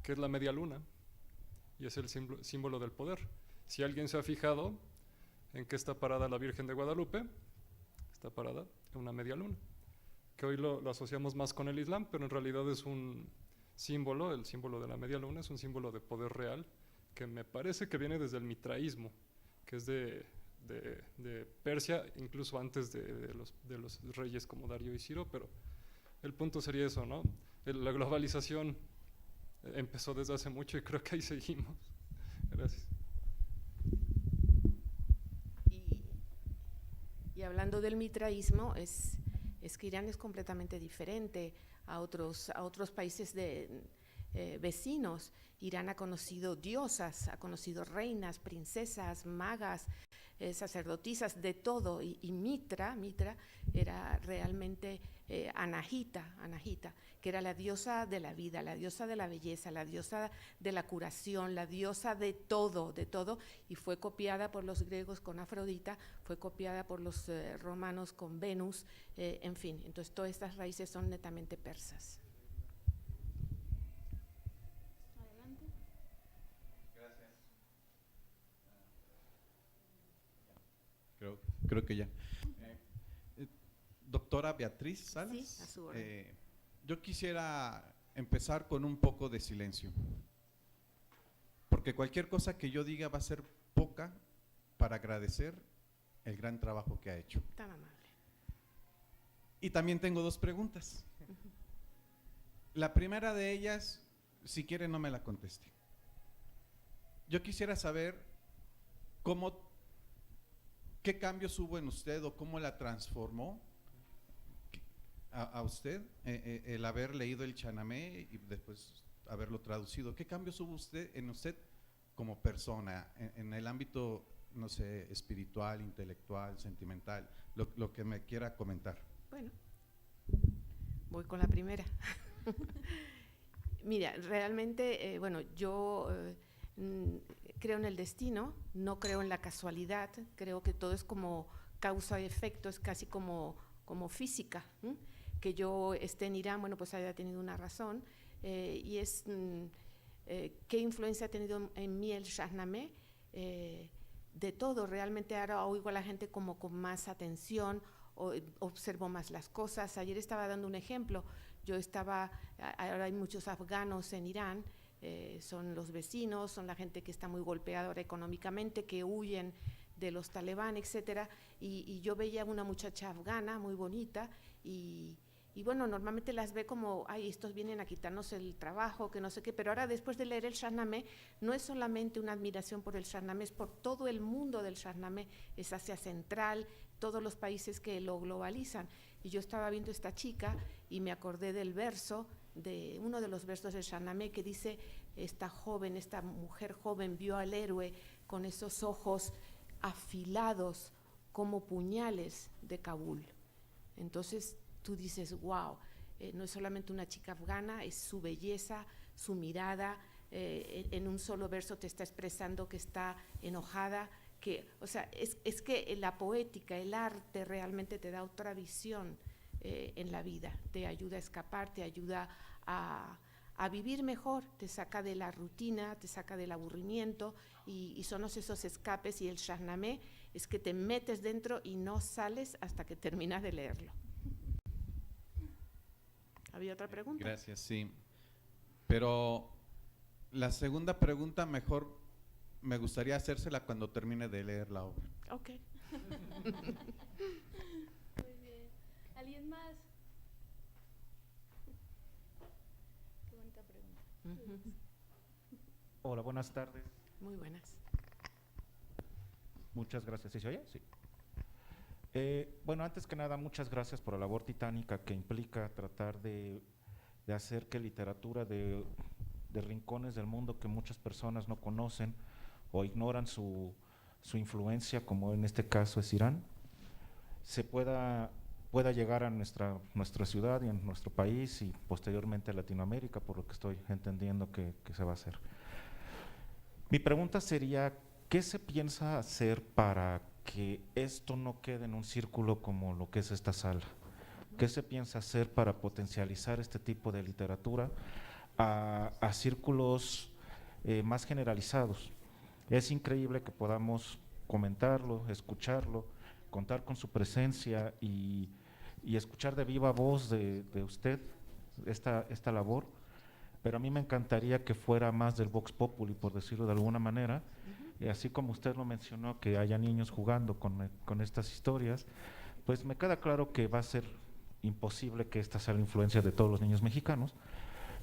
B: que es la media luna, y es el símbolo del poder. Si alguien se ha fijado en qué está parada la Virgen de Guadalupe, está parada en una media luna, que hoy lo asociamos más con el Islam, pero en realidad es un símbolo, el símbolo de la media luna es un símbolo de poder real, que me parece que viene desde el mitraísmo, que es de Persia, incluso antes de los reyes como Darío y Ciro, pero el punto sería eso, ¿no? La globalización empezó desde hace mucho y creo que ahí seguimos. Gracias.
C: Y hablando del mitraísmo, es que Irán es completamente diferente a otros países vecinos. Irán ha conocido diosas, ha conocido reinas, princesas, magas, sacerdotisas, de todo, y Mitra era realmente Anahita, que era la diosa de la vida, la diosa de la belleza, la diosa de la curación, la diosa de todo, y fue copiada por los griegos con Afrodita, fue copiada por los romanos con Venus, en fin, entonces todas estas raíces son netamente persas.
H: Creo que ya. Doctora Beatriz Salas,
C: Sí, a su orden.
H: yo quisiera empezar con un poco de silencio, porque cualquier cosa que yo diga va a ser poca para agradecer el gran trabajo que ha hecho.
C: Tan amable.
H: Y también tengo 2 preguntas. La primera de ellas, si quiere no me la conteste. Yo quisiera saber qué cambios hubo en usted o cómo la transformó a usted el haber leído el Shahnameh y después haberlo traducido. ¿Qué cambios hubo en usted como persona en el ámbito, no sé, espiritual, intelectual, sentimental, lo que me quiera comentar?
C: Bueno, voy con la primera. Mira, realmente, bueno, yo creo en el destino, no creo en la casualidad, creo que todo es como causa y efecto, es casi como física. Que yo esté en Irán, bueno, pues haya tenido una razón, y es qué influencia ha tenido en mí el Shahnameh, de todo. Realmente ahora oigo a la gente como con más atención, observo más las cosas. Ayer estaba dando un ejemplo, ahora hay muchos afganos en Irán, son los vecinos, son la gente que está muy golpeada ahora económicamente, que huyen de los talibán, etcétera, y yo veía una muchacha afgana muy bonita y bueno, normalmente las ve como, ay, estos vienen a quitarnos el trabajo, que no sé qué, pero ahora después de leer el Shahnameh, no es solamente una admiración por el Shahnameh, es por todo el mundo del Shahnameh, es Asia Central, todos los países que lo globalizan. Y yo estaba viendo esta chica y me acordé del verso, de uno de los versos del Shahnameh que dice, esta mujer joven vio al héroe con esos ojos afilados como puñales de Kabul. Entonces tú dices, wow, no es solamente una chica afgana, es su belleza, su mirada, en un solo verso te está expresando que está enojada, o sea, es que la poética, el arte realmente te da otra visión en la vida, te ayuda a escapar, te ayuda a vivir mejor, te saca de la rutina, te saca del aburrimiento y son esos escapes, y el Shahnameh es que te metes dentro y no sales hasta que terminas de leerlo. ¿Había otra pregunta?
H: Gracias, sí. Pero la segunda pregunta mejor me gustaría hacérsela cuando termine de leer la obra.
C: Ok.
A: Muy bien. ¿Alguien más? Qué bonita pregunta.
I: Hola, buenas tardes.
C: Muy buenas.
I: Muchas gracias. ¿Sí se oye? Sí. Bueno, antes que nada, muchas gracias por la labor titánica que implica tratar de hacer que literatura de rincones del mundo que muchas personas no conocen o ignoran su influencia, como en este caso es Irán, se pueda llegar a nuestra ciudad y en nuestro país y posteriormente a Latinoamérica, por lo que estoy entendiendo que se va a hacer. Mi pregunta sería, ¿qué se piensa hacer para que esto no quede en un círculo como lo que es esta sala? ¿Qué se piensa hacer para potencializar este tipo de literatura a círculos más generalizados? Es increíble que podamos comentarlo, escucharlo, contar con su presencia y escuchar de viva voz de usted esta labor, pero a mí me encantaría que fuera más del Vox Populi, por decirlo de alguna manera, y así como usted lo mencionó, que haya niños jugando con estas historias, pues me queda claro que va a ser imposible que esta sea la influencia de todos los niños mexicanos,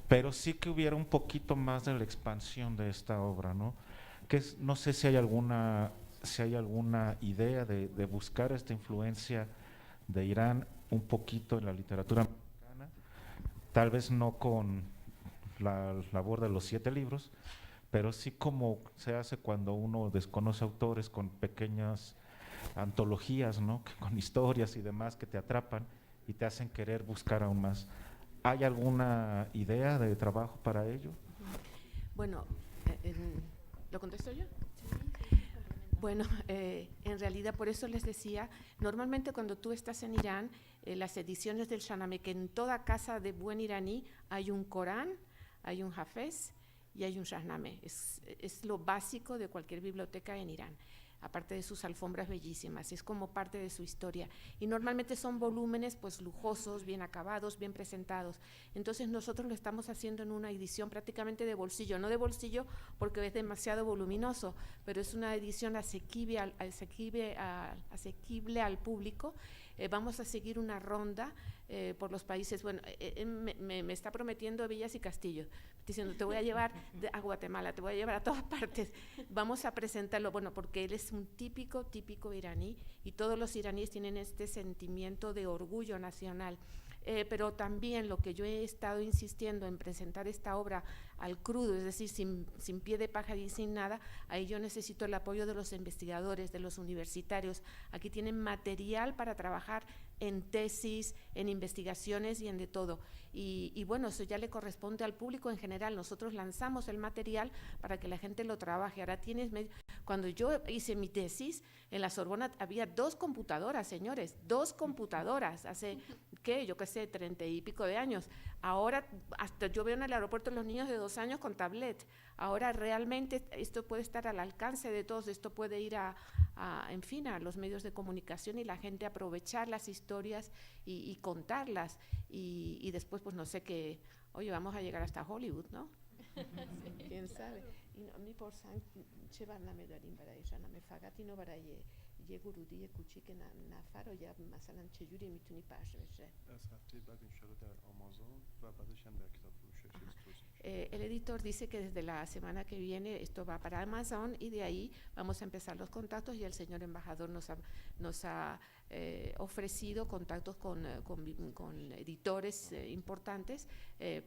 I: pero sí que hubiera un poquito más de la expansión de esta obra, ¿no? No sé si hay alguna idea de buscar esta influencia de Irán un poquito en la literatura mexicana, tal vez no con la labor de los 7 libros, pero sí como se hace cuando uno desconoce autores, con pequeñas antologías, ¿no? Con historias y demás que te atrapan y te hacen querer buscar aún más. ¿Hay alguna idea de trabajo para ello?
C: Bueno, ¿lo contesto yo? Bueno, en realidad por eso les decía, normalmente cuando tú estás en Irán, las ediciones del Shahnameh, que en toda casa de buen iraní hay un Corán, hay un Hafez y hay un Shahnameh. Es lo básico de cualquier biblioteca en Irán, aparte de sus alfombras bellísimas, es como parte de su historia. Y normalmente son volúmenes pues lujosos, bien acabados, bien presentados. Entonces nosotros lo estamos haciendo en una edición prácticamente de bolsillo, no de bolsillo porque es demasiado voluminoso, pero es una edición asequible al público, Vamos a seguir una ronda por los países. Bueno, me está prometiendo villas y castillos, diciendo te voy a llevar a Guatemala, te voy a llevar a todas partes. Vamos a presentarlo, bueno, porque él es un típico iraní, y todos los iraníes tienen este sentimiento de orgullo nacional. Pero también lo que yo he estado insistiendo en presentar esta obra al crudo, es decir, sin pie de pájaro y sin nada, ahí yo necesito el apoyo de los investigadores, de los universitarios. Aquí tienen material para trabajar en tesis, en investigaciones y en de todo. Y bueno, eso ya le corresponde al público en general. Nosotros lanzamos el material para que la gente lo trabaje. Ahora tienes cuando yo hice mi tesis en la Sorbona había 2 computadoras, señores, 2 computadoras, hace, yo qué sé, 30 y pico de años. Ahora hasta yo veo en el aeropuerto los niños de 2 años con tablet. Ahora realmente esto puede estar al alcance de todos, esto puede ir en fin, a los medios de comunicación y la gente aprovechar las historias y contarlas. Y después, pues no sé qué, oye, vamos a llegar hasta Hollywood, ¿no? ¿Quién sabe? Mi porsan chebarname darim برای شنامه فقط اینو برای یه ورودی کوچیک نفر و یا مثلا چجوری میتونی پخش بشه؟
D: از هفته بعد ان شاء الله در آمازون و بعدش هم در کتاب فروش.
C: El editor dice que desde la semana que viene esto va para Amazon y de ahí vamos a empezar los contactos, y el señor embajador nos ha ofrecido contactos con editores importantes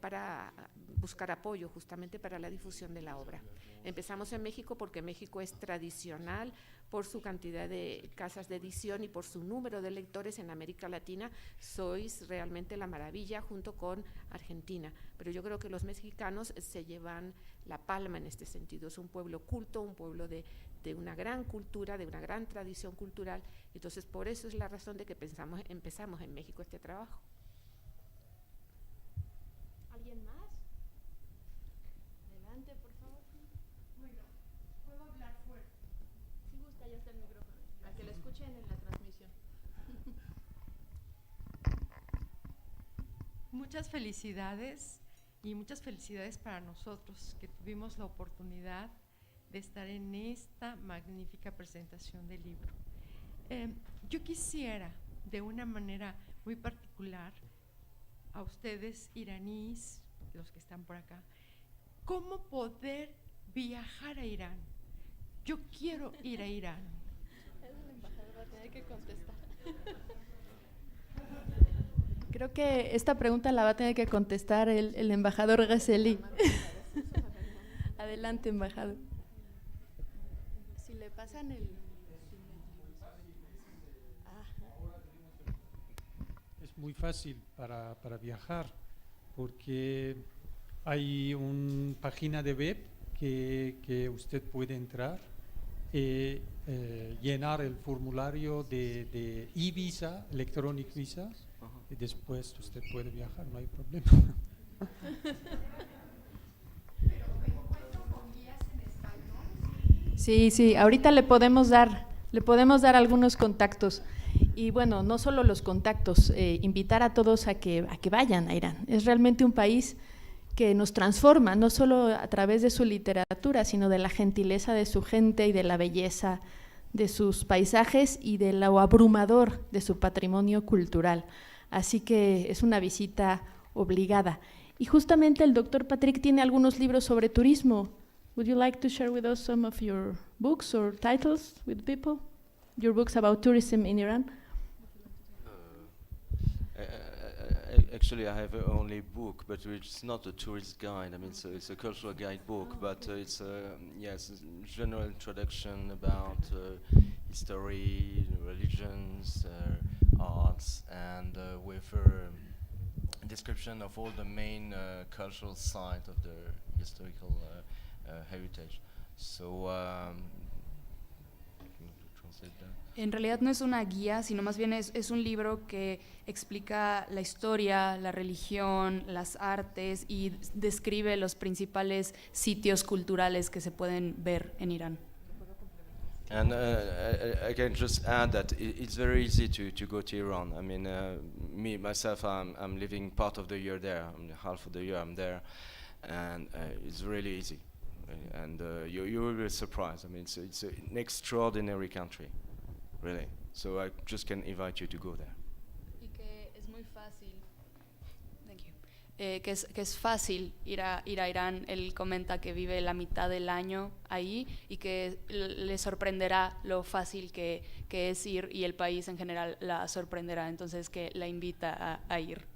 C: para buscar apoyo justamente para la difusión de la obra. Empezamos en México porque México es tradicional por su cantidad de casas de edición y por su número de lectores en América Latina. Sois realmente la maravilla junto con Argentina, pero yo creo que los mexicanos se llevan la palma en este sentido. Es un pueblo culto, un pueblo de una gran cultura, de una gran tradición cultural. Entonces, por eso es la razón de que empezamos en México este trabajo.
A: ¿Alguien más? Adelante, por favor.
J: Bueno, ¿puedo hablar fuerte?
A: Si gusta, ya está el micrófono, para que lo escuchen en la transmisión.
J: Muchas felicidades, y muchas felicidades para nosotros que tuvimos la oportunidad de estar en esta magnífica presentación del libro. Yo quisiera, de una manera muy particular, a ustedes iraníes, los que están por acá, ¿cómo poder viajar a Irán? Yo quiero ir a Irán.
A: El embajador va a tener que contestar. Creo que esta pregunta la va a tener que contestar el embajador Ghazeli. Adelante, embajador. Si le pasan el...
K: Es muy fácil para viajar porque hay una página de web que usted puede entrar y llenar el formulario de e-visa, electronic visa, y después usted puede viajar, no hay problema.
A: Sí, ahorita le podemos dar algunos contactos. Y bueno, no solo los contactos, invitar a todos a que vayan a Irán. Es realmente un país que nos transforma, no solo a través de su literatura, sino de la gentileza de su gente y de la belleza de sus paisajes y de lo abrumador de su patrimonio cultural. Así que es una visita obligada. Y justamente el doctor Patrick tiene algunos libros sobre turismo. Would you like to share with us some of your books or titles with people? Your books about tourism in Iran?
F: Actually, I have only a book, but it's not a tourist guide. I mean, so it's a cultural guidebook, but it's a general introduction about history, religions, arts, and with a description of all the main cultural sites of the historical heritage. So, can you translate that?
E: En realidad no es una guía, sino más bien es un libro que explica la historia, la religión, las artes y describe los principales sitios culturales que se pueden ver en Irán.
F: And I can just add that it's very easy to go to Iran. I mean, me, myself, I'm living part of the year there. Half of the year I'm there, and it's really easy. And you will be surprised. I mean, it's an extraordinary country. Really. So I just can invite you to go there.
E: Que es fácil ir a Irán. Él comenta que vive la mitad del año ahí y que le sorprenderá lo fácil que es ir, y el país en general la sorprenderá, entonces que la invita a ir.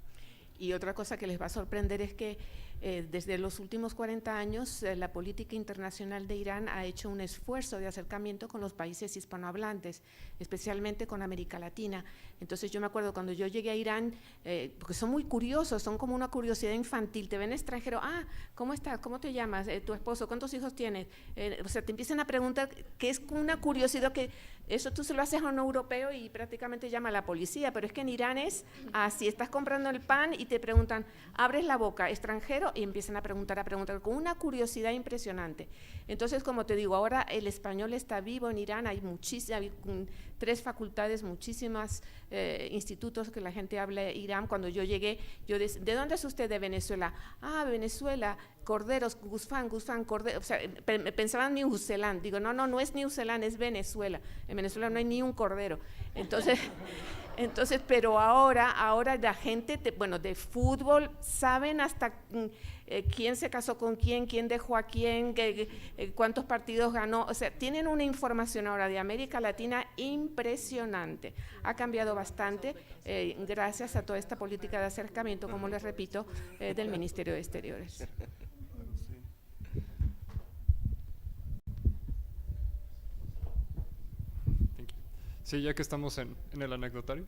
C: Y otra cosa que les va a sorprender es que desde los últimos 40 años la política internacional de Irán ha hecho un esfuerzo de acercamiento con los países hispanohablantes, especialmente con América Latina. Entonces yo me acuerdo cuando yo llegué a Irán, porque son muy curiosos, son como una curiosidad infantil, te ven extranjero, ¿cómo estás? ¿Cómo te llamas? ¿Tu esposo? ¿Cuántos hijos tienes? O sea, te empiezan a preguntar, que es una curiosidad que eso tú se lo haces a un europeo y prácticamente llama a la policía, pero es que en Irán es así, estás comprando el pan y te preguntan, abres la boca, extranjero, y empiezan a preguntar, con una curiosidad impresionante. Entonces, como te digo, ahora el español está vivo en Irán, hay 3 facultades, muchísimas institutos que la gente habla Irán. Cuando yo llegué, yo decía, ¿de dónde es usted? De Venezuela. Venezuela, corderos, Guzmán, cordero, o sea, pensaban New Zealand. Digo, no es New Zealand, es Venezuela. En Venezuela no hay ni un cordero. Entonces, pero ahora la gente, de fútbol, saben hasta quién se casó con quién dejó a quién, cuántos partidos ganó, o sea, tienen una información ahora de América Latina impresionante. Ha cambiado bastante gracias a toda esta política de acercamiento, como les repito, del Ministerio de Exteriores.
B: Sí, ya que estamos en el anecdotario,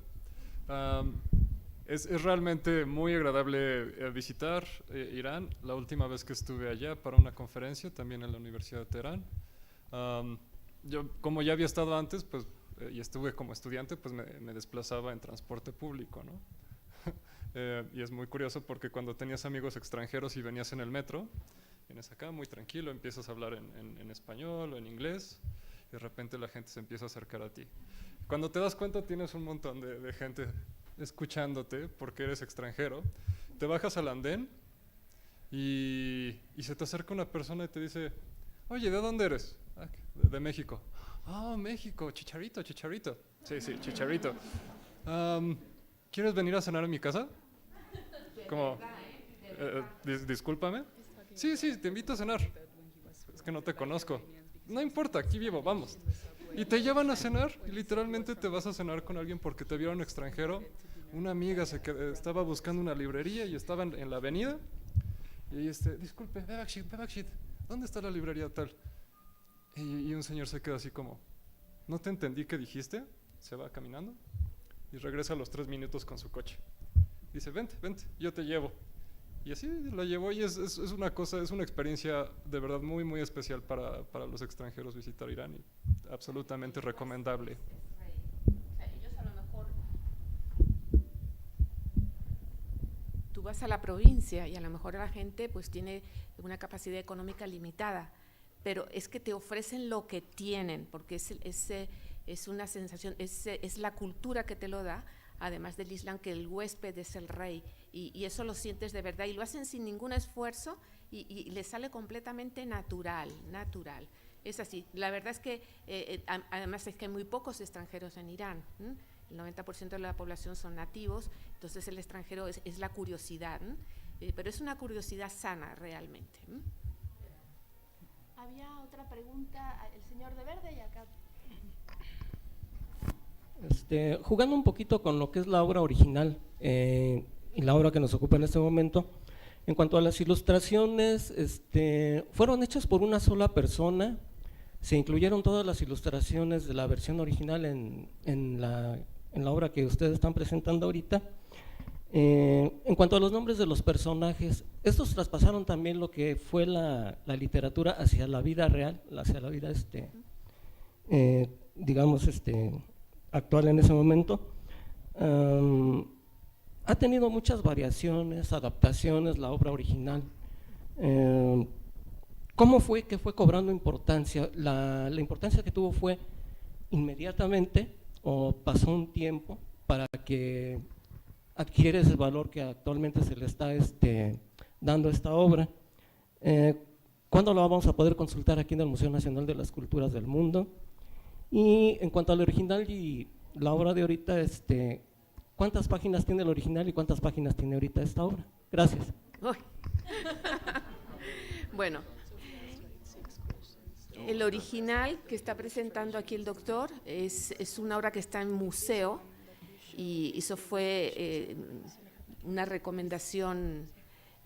B: es realmente muy agradable visitar Irán. La última vez que estuve allá para una conferencia, también en la Universidad de Teherán, yo como ya había estado antes, pues, y estuve como estudiante, pues me desplazaba en transporte público, ¿no? Y es muy curioso porque cuando tenías amigos extranjeros y venías en el metro, vienes acá muy tranquilo, empiezas a hablar en español o en inglés, y de repente la gente se empieza a acercar a ti. Cuando te das cuenta tienes un montón de gente escuchándote porque eres extranjero, te bajas al andén y se te acerca una persona y te dice, oye, ¿de dónde eres? De México. México, Chicharito. Sí, Chicharito. ¿Quieres venir a cenar a mi casa? Como, discúlpame. Sí, te invito a cenar. Es que no te conozco. No importa, aquí vivo, vamos. Y te llevan a cenar, y literalmente te vas a cenar con alguien porque te vieron extranjero. Una amiga estaba buscando una librería y estaba en la avenida. Y disculpe, Bebakshit, ¿dónde está la librería tal? Y un señor se queda así como, no te entendí qué dijiste. Se va caminando y regresa a los 3 minutos con su coche. Dice, vente, yo te llevo. Y así la llevó y es una experiencia de verdad muy, muy especial para los extranjeros visitar Irán y absolutamente recomendable.
C: Ellos a lo mejor, tú vas a la provincia y a lo mejor la gente pues tiene una capacidad económica limitada, pero es que te ofrecen lo que tienen, porque es una sensación, es la cultura que te lo da, además del Islam, que el huésped es el rey, y eso lo sientes de verdad, y lo hacen sin ningún esfuerzo, y les sale completamente natural. Es así. La verdad es que, además es que hay muy pocos extranjeros en Irán, el 90% de la población son nativos, entonces el extranjero es la curiosidad, pero es una curiosidad sana realmente.
A: Había otra pregunta, el señor de verde y acá.
L: Jugando un poquito con lo que es la obra original y la obra que nos ocupa en este momento, en cuanto a las ilustraciones, fueron hechas por una sola persona, se incluyeron todas las ilustraciones de la versión original en la obra que ustedes están presentando ahorita. En cuanto a los nombres de los personajes, estos traspasaron también lo que fue la literatura hacia la vida real, hacia la vida digamos actual en ese momento. Ha tenido muchas variaciones, adaptaciones, la obra original. ¿Cómo fue que fue cobrando importancia? La importancia que tuvo fue inmediatamente o pasó un tiempo para que adquiere ese valor que actualmente se le está dando a esta obra. ¿Cuándo lo vamos a poder consultar aquí en el Museo Nacional de las Culturas del Mundo? Y en cuanto al original y la obra de ahorita, ¿cuántas páginas tiene el original y cuántas páginas tiene ahorita esta obra? Gracias.
C: Uy. Bueno, el original que está presentando aquí el doctor es una obra que está en museo y eso fue una recomendación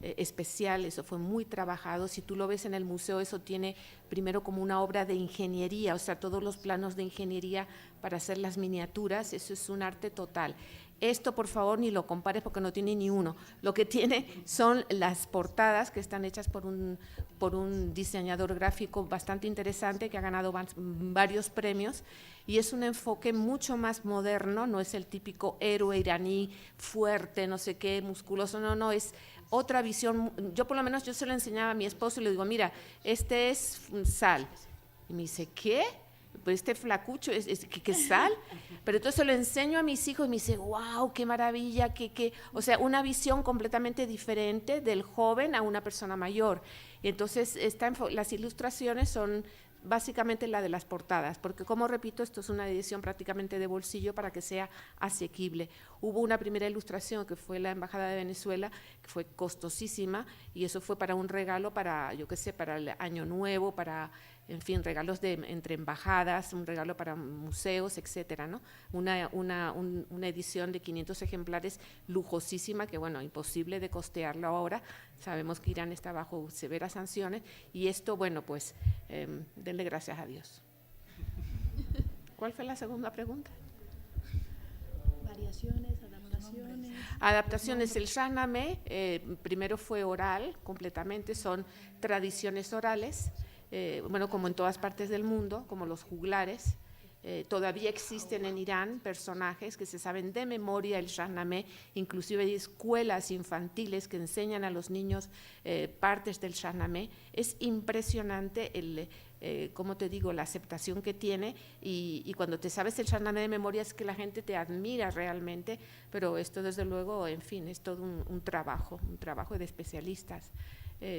C: especial, eso fue muy trabajado. Si tú lo ves en el museo, eso tiene primero como una obra de ingeniería, o sea, todos los planos de ingeniería para hacer las miniaturas, eso es un arte total. Esto, por favor, ni lo compares porque no tiene ni uno. Lo que tiene son las portadas que están hechas por un diseñador gráfico bastante interesante que ha ganado varios premios y es un enfoque mucho más moderno, no es el típico héroe iraní fuerte, no sé qué, musculoso, no, es otra visión. Yo por lo menos yo se lo enseñaba a mi esposo y le digo, mira, este es sal. Y me dice, ¿qué? Pues este flacucho, ¿qué sal? Pero entonces lo enseño a mis hijos y me dice, wow, qué maravilla, o sea, una visión completamente diferente del joven a una persona mayor. Y entonces las ilustraciones son básicamente la de las portadas, porque como repito, esto es una edición prácticamente de bolsillo para que sea asequible. Hubo una primera ilustración que fue la Embajada de Venezuela, que fue costosísima, y eso fue para un regalo para, yo qué sé, para el Año Nuevo, para, en fin, regalos entre embajadas, un regalo para museos, etcétera, ¿no? Una edición de 500 ejemplares lujosísima, que bueno, imposible de costearlo ahora, sabemos que Irán está bajo severas sanciones, y esto, bueno, pues, denle gracias a Dios. ¿Cuál fue la segunda pregunta?
A: Variaciones, adaptaciones.
C: Adaptaciones, el Shahnameh primero fue oral completamente, son tradiciones orales, bueno, como en todas partes del mundo, como los juglares. Todavía existen en Irán personajes que se saben de memoria el Shahnameh, inclusive hay escuelas infantiles que enseñan a los niños partes del Shahnameh. Es impresionante como te digo, la aceptación que tiene y cuando te sabes el Shahnameh de memoria es que la gente te admira realmente, pero esto desde luego, en fin, es todo un trabajo de especialistas.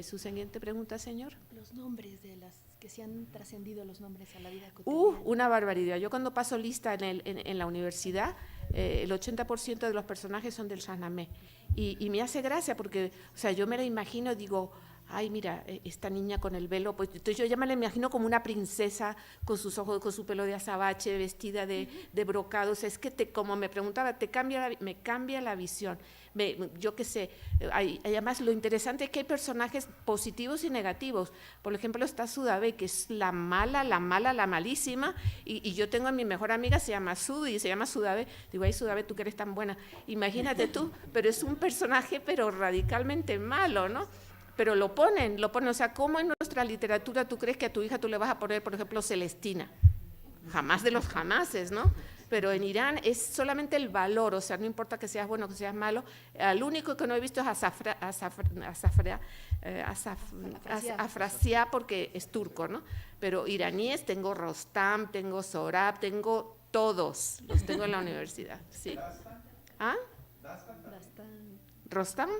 C: ¿Su siguiente pregunta, señor?
A: Los nombres de las que se han trascendido, los nombres a la vida cotidiana.
C: Una barbaridad. Yo cuando paso lista en la universidad, el 80% de los personajes son del Shahnameh y me hace gracia porque, o sea, yo me la imagino, digo, ay, mira, esta niña con el velo, pues entonces yo ya me la imagino como una princesa con sus ojos, con su pelo de azabache, vestida de brocado. O sea, es que como me preguntaba, me cambia la visión. Yo qué sé, además lo interesante es que hay personajes positivos y negativos. Por ejemplo, está Sudabé, que es la mala, la malísima, y yo tengo a mi mejor amiga, se llama Sud, y se llama Sudabé. Digo, ay, Sudabé, tú que eres tan buena. Imagínate tú, pero es un personaje, pero radicalmente malo, ¿no? Pero lo ponen, o sea, ¿cómo en nuestra literatura tú crees que a tu hija tú le vas a poner, por ejemplo, Celestina? Jamás de los jamases, ¿no? Pero en Irán es solamente el valor, o sea, no importa que seas bueno o que seas malo. Al único que no he visto es Afrasia, porque es turco, ¿no? Pero iraníes tengo Rostam, tengo Sorab, tengo todos, los tengo en la universidad, sí. ¿Ah? ¿Rostam?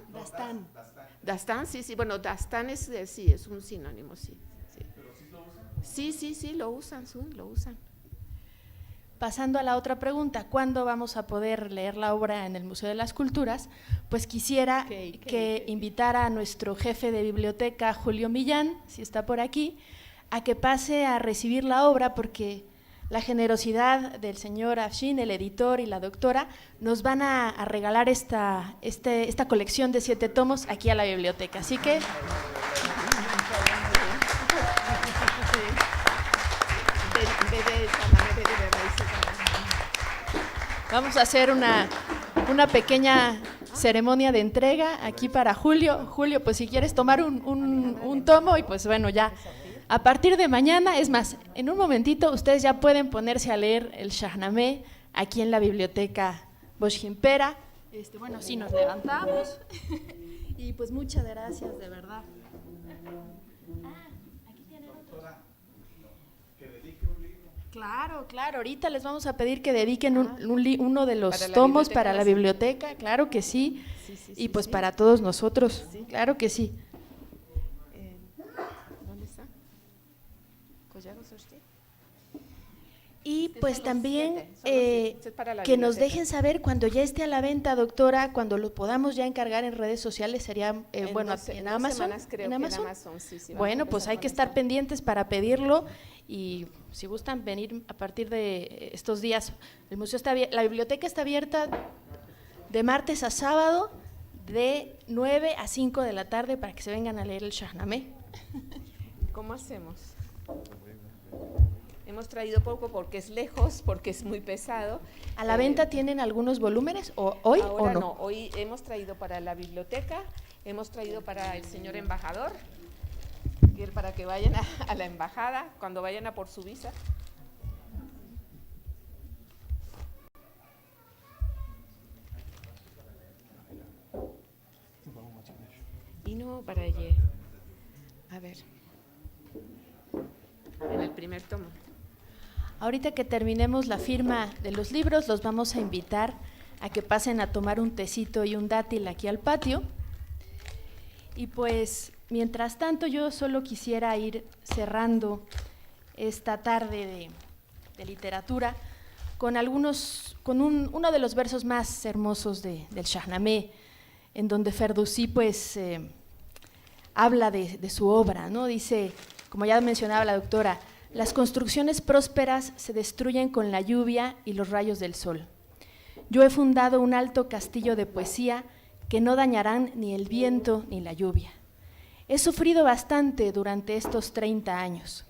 C: Dastan, sí, bueno, Dastan es un sinónimo, sí. Sí, lo usan.
A: Pasando a la otra pregunta, ¿cuándo vamos a poder leer la obra en el Museo de las Culturas? Pues quisiera que invitara a nuestro jefe de biblioteca, Julio Millán, si está por aquí, a que pase a recibir la obra porque la generosidad del señor Afshin, el editor, y la doctora nos van a regalar esta colección de 7 tomos aquí a la biblioteca. Así que vamos a hacer una pequeña ceremonia de entrega aquí para Julio. Julio, pues si quieres tomar un tomo y pues bueno, ya a partir de mañana, es más, en un momentito ustedes ya pueden ponerse a leer el Shahnameh aquí en la biblioteca Bosch Gimpera. Bueno, sí, nos levantamos y pues muchas gracias, de verdad. Aquí tienen otro. Que dedique un libro. Claro, ahorita les vamos a pedir que dediquen uno de los tomos para la biblioteca, claro que sí, y pues para todos nosotros, claro que sí. Y
C: Que
A: pues
C: son los
A: también
C: 7, son los 7. Es para la
A: que nos
C: biblioteca.
A: dejen saber cuando ya esté a la venta, doctora, cuando lo podamos ya encargar en redes sociales, sería bueno, en Amazon.
C: Semanas, creo
A: ¿En
C: que
A: Amazon?
C: en Amazon, sí, sí, vamos a
A: Bueno, pues
C: empezar
A: hay
C: con
A: que
C: eso.
A: estar pendientes para pedirlo y si gustan venir a partir de estos días. El museo está la biblioteca está abierta de martes a sábado de 9 a 5 de la tarde para que se vengan a leer el Shahnameh.
C: ¿Cómo hacemos? Hemos traído poco porque es lejos, porque es muy pesado.
A: ¿A la venta tienen algunos volúmenes hoy
C: Ahora
A: o no?
C: hoy hemos traído para la biblioteca, hemos traído para el señor embajador, para que vayan a la embajada cuando vayan a por su visa. Y no para allí. A ver. En el primer tomo.
A: Ahorita que terminemos la firma de los libros, los vamos a invitar a que pasen a tomar un tecito y un dátil aquí al patio. Y pues, mientras tanto, yo solo quisiera ir cerrando esta tarde de literatura con uno de los versos más hermosos del Shahnameh, en donde Ferdowsi pues habla de su obra, ¿no? Dice, como ya mencionaba la doctora, las construcciones prósperas se destruyen con la lluvia y los rayos del sol. Yo he fundado un alto castillo de poesía que no dañarán ni el viento ni la lluvia. He sufrido bastante durante estos 30 años.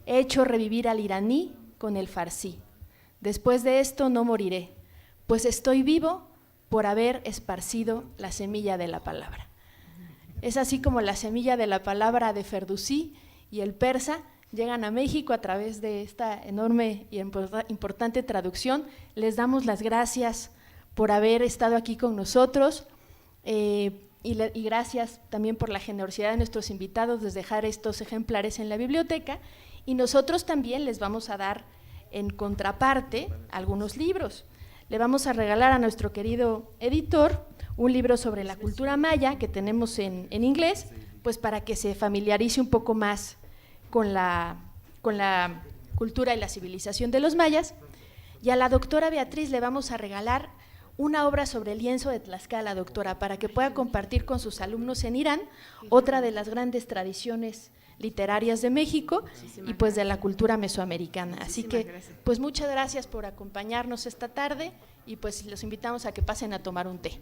A: He hecho revivir al iraní con el farsí. Después de esto no moriré, pues estoy vivo por haber esparcido la semilla de la palabra. Es así como la semilla de la palabra de Ferdowsi y el persa llegan a México a través de esta enorme y importante traducción. Les damos las gracias por haber estado aquí con nosotros y gracias también por la generosidad de nuestros invitados de dejar estos ejemplares en la biblioteca, y nosotros también les vamos a dar en contraparte algunos libros. Le vamos a regalar a nuestro querido editor un libro sobre la cultura maya que tenemos en inglés, pues para que se familiarice un poco más con la cultura y la civilización de los mayas. Y a la doctora Beatriz le vamos a regalar una obra sobre el lienzo de Tlaxcala, doctora, para que pueda compartir con sus alumnos en Irán, otra de las grandes tradiciones literarias de México y pues de la cultura mesoamericana. Así que pues muchas gracias por acompañarnos esta tarde y pues los invitamos a que pasen a tomar un té.